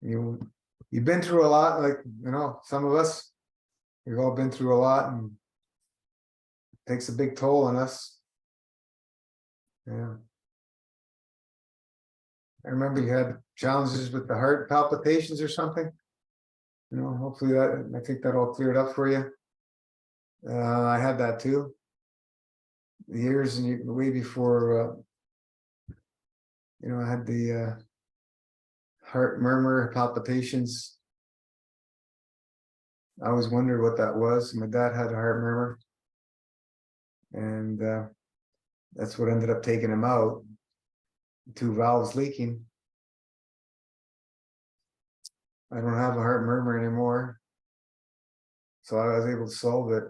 S1: You've been through a lot, like some of us. We've all been through a lot, and it takes a big toll on us. Yeah. I remember you had challenges with the heart palpitations or something. Hopefully I think that all cleared up for you. I had that too. Years and way before, I had the heart murmur palpitations. I always wondered what that was. My dad had a heart murmur, and that's what ended up taking him out. 2 valves leaking. I don't have a heart murmur anymore, so I was able to solve it.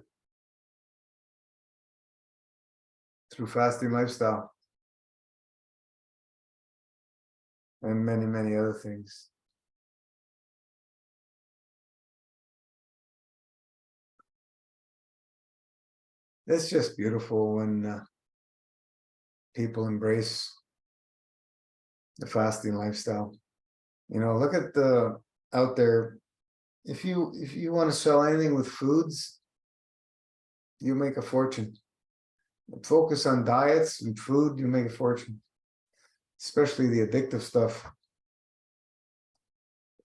S1: through fasting lifestyle and many, many other things. It's just beautiful when people embrace the fasting lifestyle. You know, look at the out there. If you want to sell anything with foods, you make a fortune. Focus on diets and food, you make a fortune. Especially the addictive stuff.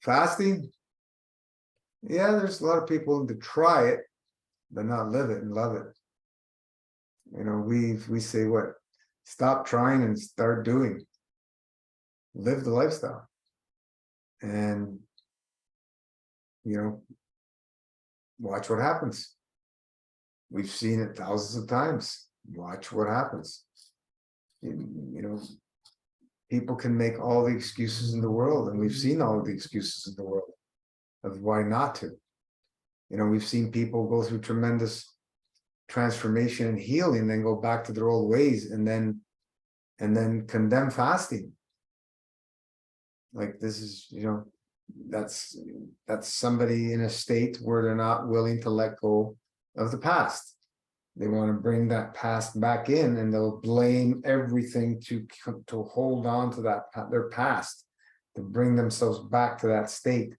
S1: Fasting, yeah, there's a lot of people to try it, but not live it and love it. You know, we say what? Stop trying and start doing. Live the lifestyle. And, you know, watch what happens. We've seen it thousands of times. Watch what happens. You know, people can make all the excuses in the world, and we've seen all of the excuses in the world of why not to. You know, we've seen people go through tremendous transformation and healing, then go back to their old ways, and then condemn fasting. Like, this is, you know, that's somebody in a state where they're not willing to let go of the past. They want to bring that past back in, and they'll blame everything to hold on to that, their past, to bring themselves back to that state.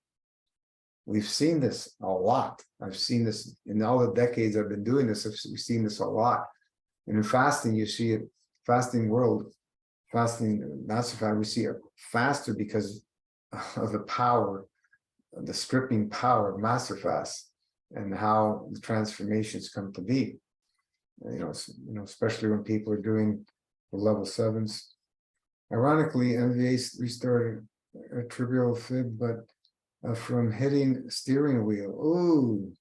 S1: We've seen this a lot. I've seen this in all the decades I've been doing this. We've seen this a lot. And in fasting, you see it, fasting world, fasting master fast, we see it faster because of the power, the stripping power of master fast, and how the transformations come to be. You know, especially when people are doing the level 7s. Ironically, MVA restarted a trivial fib, but from hitting steering wheel. Ooh,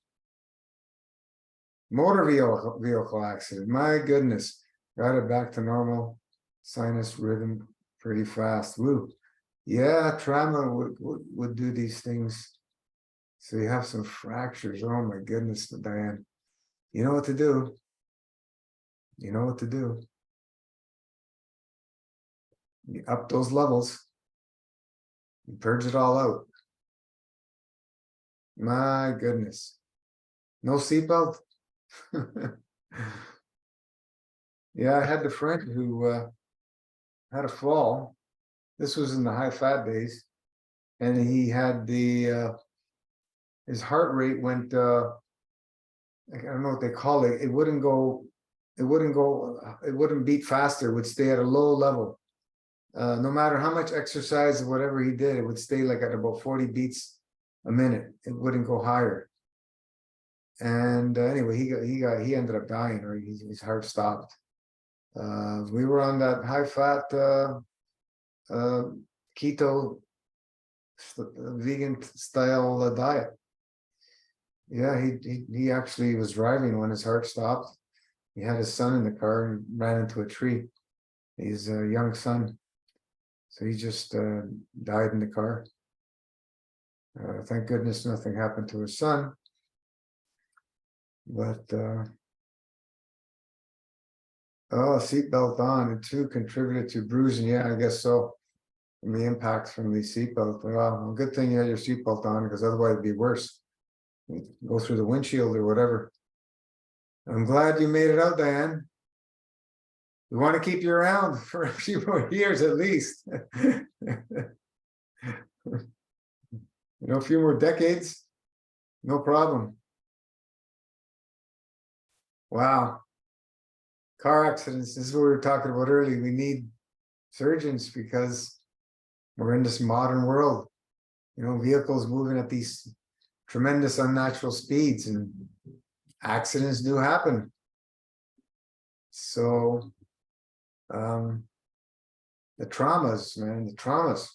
S1: motor vehicle accident. My goodness, got it back to normal. Sinus rhythm pretty fast. Woo. Yeah, trauma would do these things. So you have some fractures. Oh my goodness, Diane. You know what to do. You know what to do. You up those levels. You purge it all out. My goodness. No seatbelt? Yeah, I had a friend who had a fall. This was in the high fat days. And he had his heart rate went, I don't know what they call it. It wouldn't beat faster. It would stay at a low level. No matter how much exercise or whatever he did, it would stay like at about 40 beats a minute. It wouldn't go higher. And anyway, he ended up dying, or his heart stopped. We were on that high fat keto vegan style diet. Yeah, he actually was driving when his heart stopped. He had his son in the car and ran into a tree. He's a young son, so he just died in the car. Thank goodness nothing happened to his son. But oh, seatbelt on, it too contributed to bruising. Yeah, I guess so. From the impacts from the seatbelt. Well, good thing you had your seatbelt on, because otherwise it'd be worse. You'd go through the windshield or whatever. I'm glad you made it out, Diane. We want to keep you around for a few more years at least. You know, a few more decades, no problem. Wow. Car accidents, this is what we were talking about earlier. We need surgeons because we're in this modern world. You know, vehicles moving at these tremendous unnatural speeds, and accidents do happen. So the traumas, man, the traumas.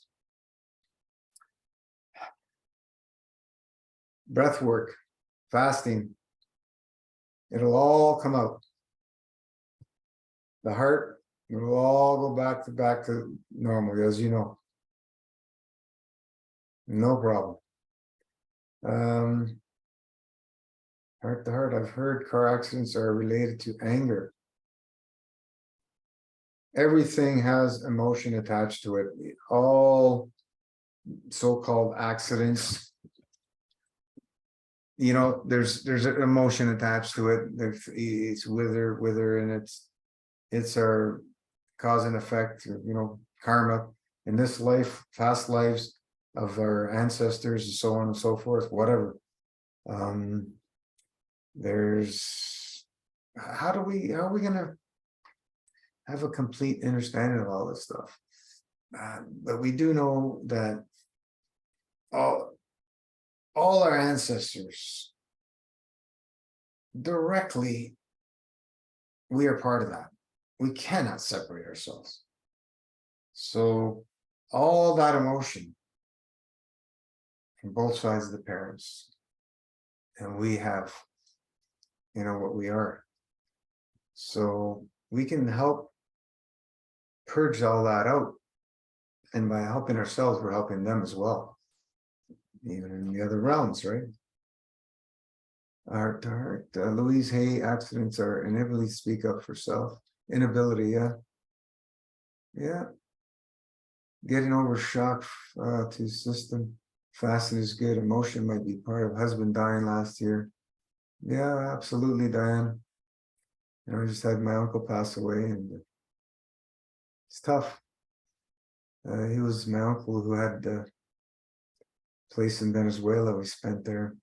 S1: Breath work, fasting, it'll all come out. The heart, it'll all go back to normal, as you know. No problem. Heart to heart, I've heard car accidents are related to anger. everything has emotion attached to it. All so-called accidents, there's an emotion attached to it. It's wither, and it's our cause and effect, karma in this life, past lives of our ancestors, and so on and so forth, whatever. There's how are we gonna have a complete understanding of all this stuff? But we do know that all our ancestors directly, we are part of that. We cannot separate ourselves. So all that emotion from both sides of the parents, and we have, what we are. So we can help purge all that out. And by helping ourselves, we're helping them as well. Even in the other realms, right? Art to heart. Louise Hay, accidents are inability to speak up for self. Inability, yeah. Yeah. Getting over shock to system. Fasting is good. Emotion might be part of husband dying last year. Yeah, absolutely, Diane. I just had my uncle pass away, and it's tough. He was my uncle who had a place in Venezuela. We spent there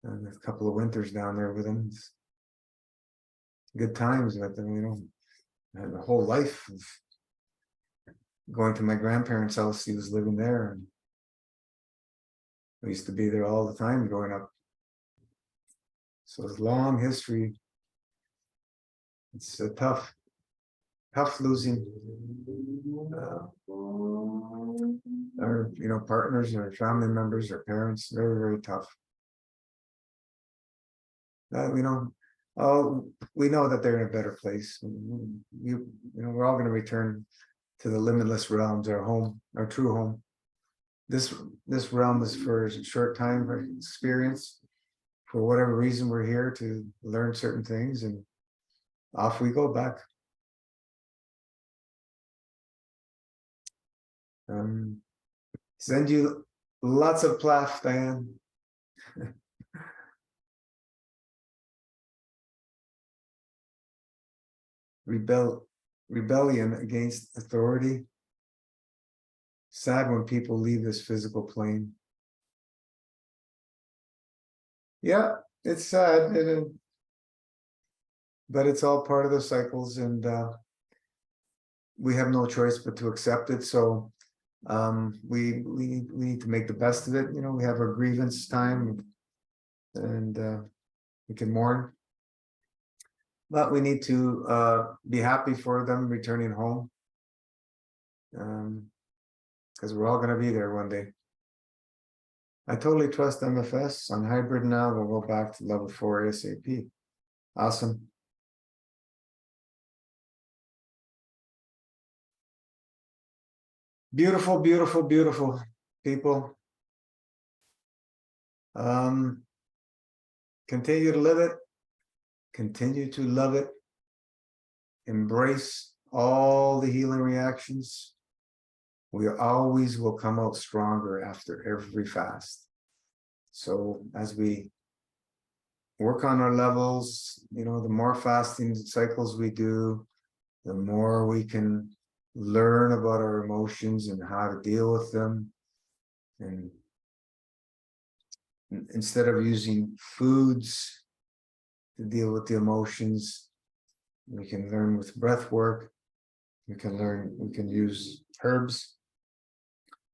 S1: a couple of winters down there with him. It's good times with him, I had a whole life of going to my grandparents' house. He was living there, and we used to be there all the time growing up. So it's a long history. It's tough losing our partners, our family members, our parents. Very, very tough. We know that they're in a better place. We're all going to return to the limitless realms, our home, our true home. This realm is for a short time for experience. For whatever reason, we're here to learn certain things, and off we go back. Send you lots of plaf, Diane. Rebellion against authority. Sad when people leave this physical plane. Yeah, it's sad, but it's all part of the cycles, and we have no choice but to accept it. So we need to make the best of it. We have our grievance time, and we can mourn, but we need to be happy for them returning home, because we're all going to be there one day. I totally trust MFS on hybrid now. We'll go back to level 4 ASAP. Awesome. Beautiful, beautiful, beautiful people. Continue to live it. Continue to love it. Embrace all the healing reactions. We always will come out stronger after every fast. So as we work on our levels, the more fasting cycles we do, the more we can learn about our emotions and how to deal with them. And instead of using foods to deal with the emotions, we can learn with breath work. We can use herbs,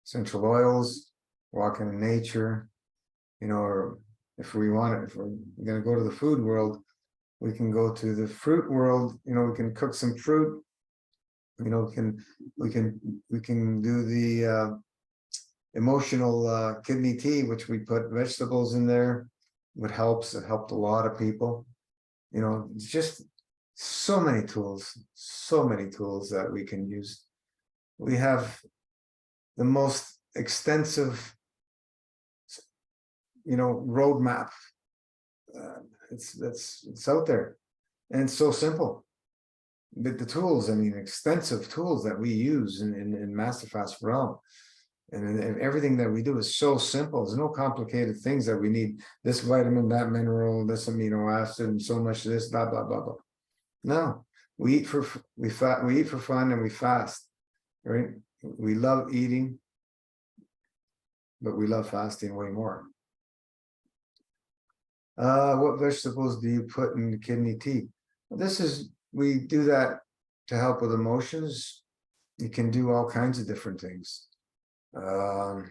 S1: essential oils, walking in nature, or if we're going to go to the food world, we can go to the fruit world. We can cook some fruit. We can do the emotional kidney tea, which we put vegetables in there. It helped a lot of people. It's just so many tools that we can use. We have the most extensive roadmap. It's out there, and it's so simple. the tools, I mean, extensive tools that we use in Masterfast realm. And everything that we do is so simple. There's no complicated things that we need this vitamin, that mineral, this amino acid, and so much this, blah, blah, blah, blah. No, we eat for we eat for fun and we fast, right? We love eating, but we love fasting way more. What vegetables do you put in the kidney tea? We do that to help with emotions. You can do all kinds of different things. Off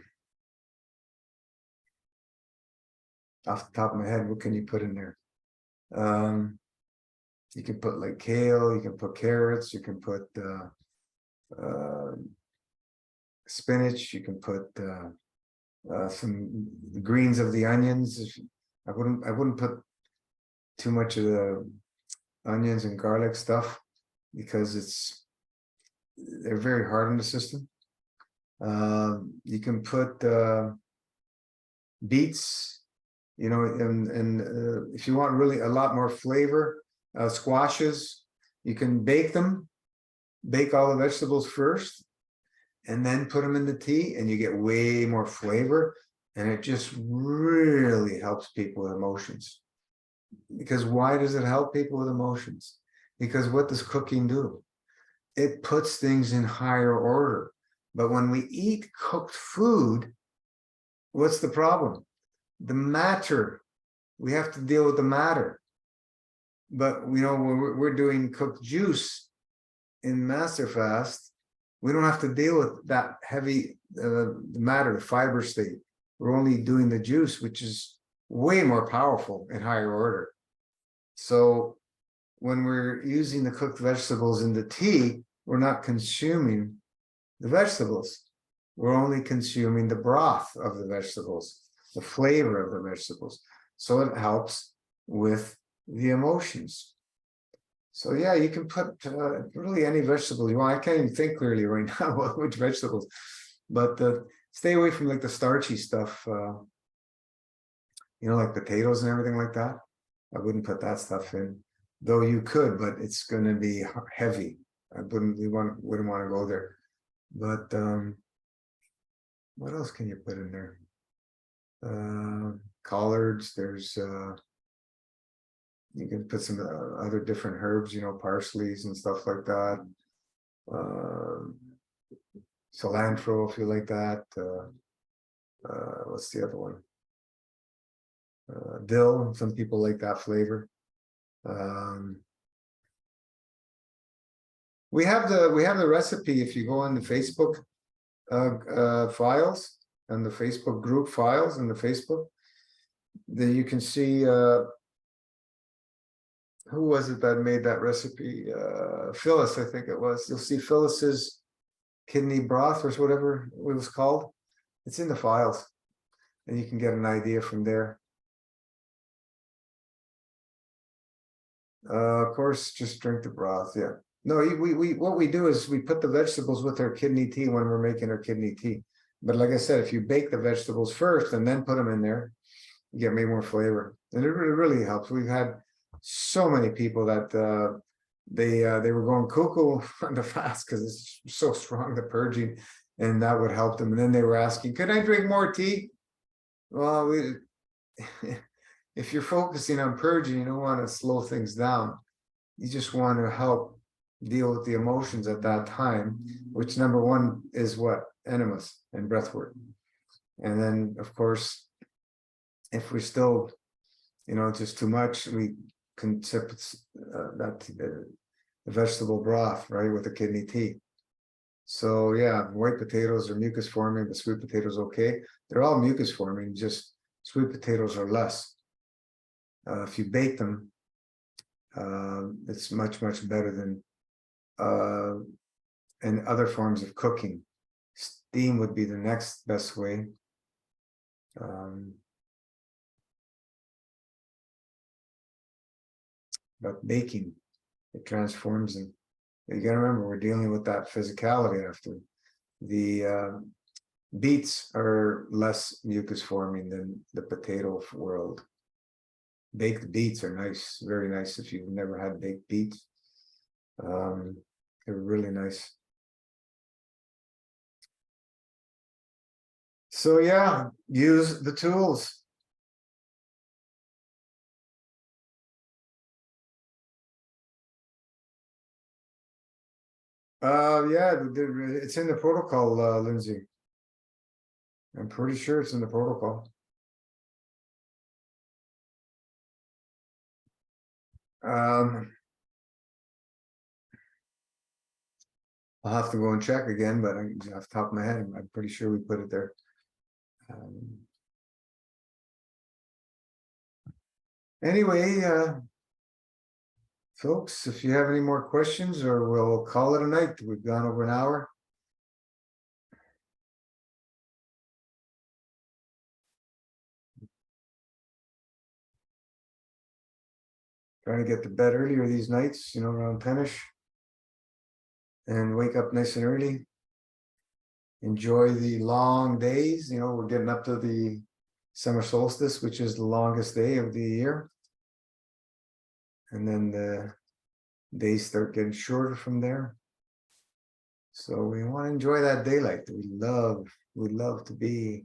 S1: the top of my head, what can you put in there? You can put like kale, you can put carrots, you can put spinach, you can put some greens of the onions. I wouldn't put too much of the onions and garlic stuff because they're very hard on the system. You can put beets, you know, and if you want really a lot more flavor, squashes, you can bake them, bake all the vegetables first, and then put them in the tea, and you get way more flavor, and it just really helps people with emotions. Because why does it help people with emotions? Because what does cooking do? It puts things in higher order. But when we eat cooked food, what's the problem? The matter. We have to deal with the matter. But you know, when we're doing cooked juice in Masterfast, we don't have to deal with that heavy matter, the fiber state. We're only doing the juice, which is way more powerful in higher order. So when we're using the cooked vegetables in the tea, we're not consuming the vegetables. We're only consuming the broth of the vegetables, the flavor of the vegetables. So it helps with the emotions. So yeah, you can put really any vegetable you want. I can't even think clearly right now which vegetables, but stay away from like the starchy stuff, you know, like potatoes and everything like that. I wouldn't put that stuff in, though you could, but it's going to be heavy. I wouldn't want to go there. But what else can you put in there? Collards, there's you can put some other different herbs, you know, parsleys and stuff like that. Cilantro, if you like that. What's the other one? Dill. Some people like that flavor. We have the recipe. If you go on the Facebook files and the Facebook group files in the Facebook, then you can see who was it that made that recipe? Phyllis, I think it was. You'll see Phyllis's kidney broth or whatever it was called. It's in the files, and you can get an idea from there. Of course, just drink the broth. Yeah. No, what we do is we put the vegetables with our kidney tea when we're making our kidney tea. But like I said, if you bake the vegetables first and then put them in there, you get way more flavor, and it really helps. We've had so many people that they were going cuckoo on the fast because it's so strong, the purging, and that would help them. And then they were asking, "Could I drink more tea?" Well, if you're focusing on purging, you don't want to slow things down. You just want to help deal with the emotions at that time, which number one is what? Enemas and breathwork. And then, of course, if we're still, you know, just too much, we can sip the vegetable broth, right, with the kidney tea. So yeah, white potatoes are mucus forming, but sweet potatoes okay. They're all mucus forming, just sweet potatoes are less. If you bake them, it's much better than and other forms of cooking. Steam would be the next best way. But baking, it transforms them. You gotta remember, we're dealing with that physicality after. The beets are less mucus forming than the potato world. Baked beets are nice, very nice if you've never had baked beets. They're really nice. So yeah, use the tools. Yeah, it's in the protocol, Lindsay. I'm pretty sure it's in the protocol. I'll have to go and check again, but off the top of my head, I'm pretty sure we put it there. Anyway, folks, if you have any more questions, or we'll call it a night. We've gone over an hour. Trying to get to bed earlier these nights, around 10ish, and wake up nice and early. Enjoy the long days. We're getting up to the summer solstice, which is the longest day of the year. And then the days start getting shorter from there. So we want to enjoy that daylight. We love to be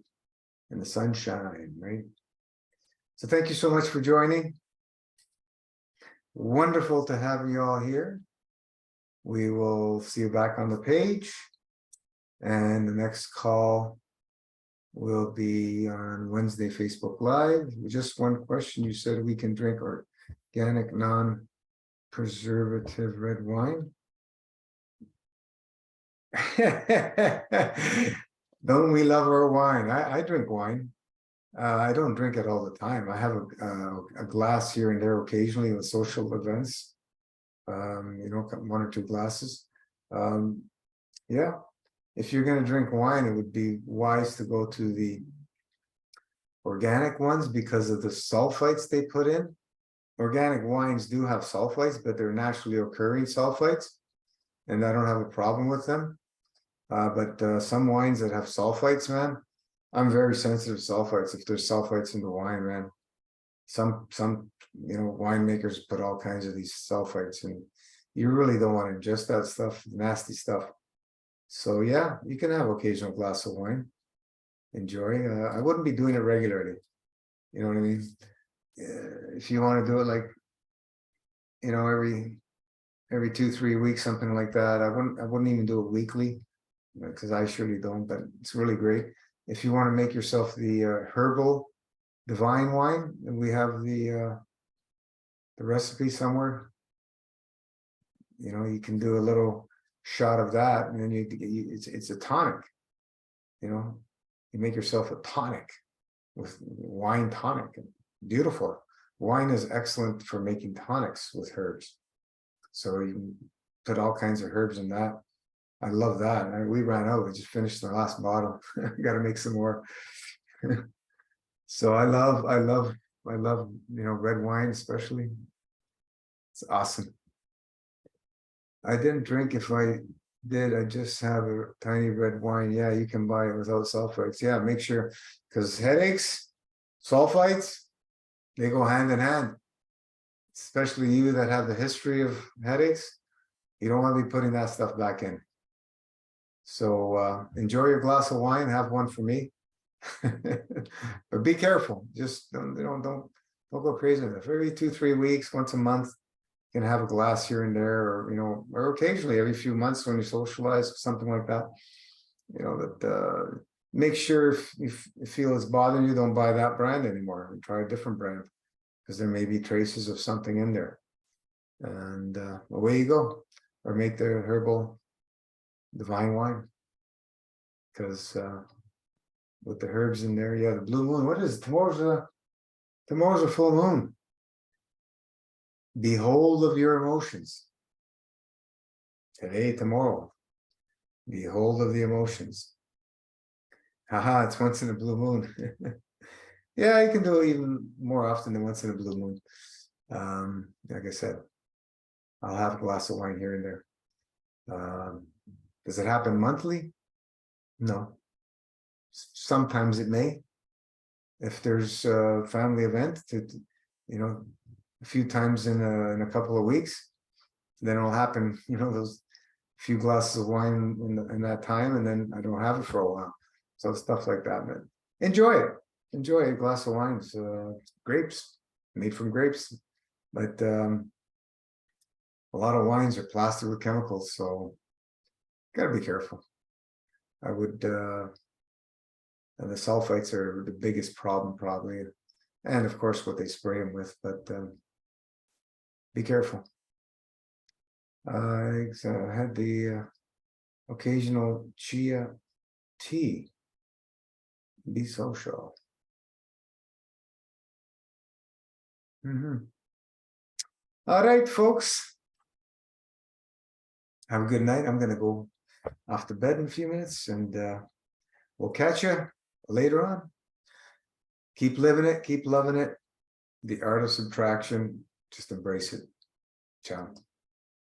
S1: in the sunshine, right? So thank you so much for joining. Wonderful to have you all here. We will see you back on the page. And the next call will be on Wednesday, Facebook Live. Just one question. You said we can drink organic, non-preservative red wine. Don't we love our wine? I drink wine. I don't drink it all the time. I have a glass here and there occasionally with social events. 1 or 2 glasses. Yeah. If you're going to drink wine, it would be wise to go to the organic ones because of the sulfites they put in. Organic wines do have sulfites, but they're naturally occurring sulfites, and I don't have a problem with them. But some wines that have sulfites, man, I'm very sensitive to sulfites. If there's sulfites in the wine, man, some winemakers put all kinds of these sulfites, and you really don't want to ingest that stuff, nasty stuff. So yeah, you can have occasional glass of wine. Enjoy. I wouldn't be doing it regularly. You know what I mean? If you want to do it like, every 2-3 weeks, something like that. I wouldn't even do it weekly, because I surely don't, but it's really great. If you want to make yourself the herbal divine wine, and we have the recipe somewhere, you can do a little shot of that, and then it's a tonic. You make yourself a tonic with wine tonic. Beautiful. Wine is excellent for making tonics with herbs. So you can put all kinds of herbs in that. I love that. We ran out. We just finished the last bottle. Got to make some more. So I love, red wine especially. It's awesome. I didn't drink. If I did, I just have a tiny red wine. Yeah, you can buy it without sulfites. Yeah, make sure, because headaches, sulfites, they go hand in hand. Especially you that have the history of headaches, you don't want to be putting that stuff back in. So enjoy your glass of wine. Have one for me. But be careful. Just don't go crazy with it. Every 2-3 weeks, once a month, you can have a glass here and there, or occasionally every few months when you socialize, something like that. That make sure if you feel it's bothering you, don't buy that brand anymore and try a different brand, because there may be traces of something in there. And away you go. Or make the herbal divine wine, because with the herbs in there, yeah, the blue moon. What is it? Tomorrow's a full moon. Behold of your emotions. Today, tomorrow. Behold of the emotions. Haha, it's once in a blue moon. Yeah, you can do it even more often than once in a blue moon. Like I said, I'll have a glass of wine here and there. Does it happen monthly? No. Sometimes it may. If there's a family event, a few times in a couple of weeks, then it'll happen, those few glasses of wine in that time, and then I don't have it for a while. So stuff like that, man. Enjoy it. Enjoy a glass of wine. It's, grapes, made from grapes. But a lot of wines are plastered with chemicals, so gotta be careful. I would, and the sulfites are the biggest problem probably. And of course what they spray them with, but be careful. I had the occasional chia tea. Be social. All right, folks. Have a good night. I'm gonna go off to bed in a few minutes, and we'll catch you later on. Keep living it, keep loving it. The art of subtraction, just embrace it. Ciao.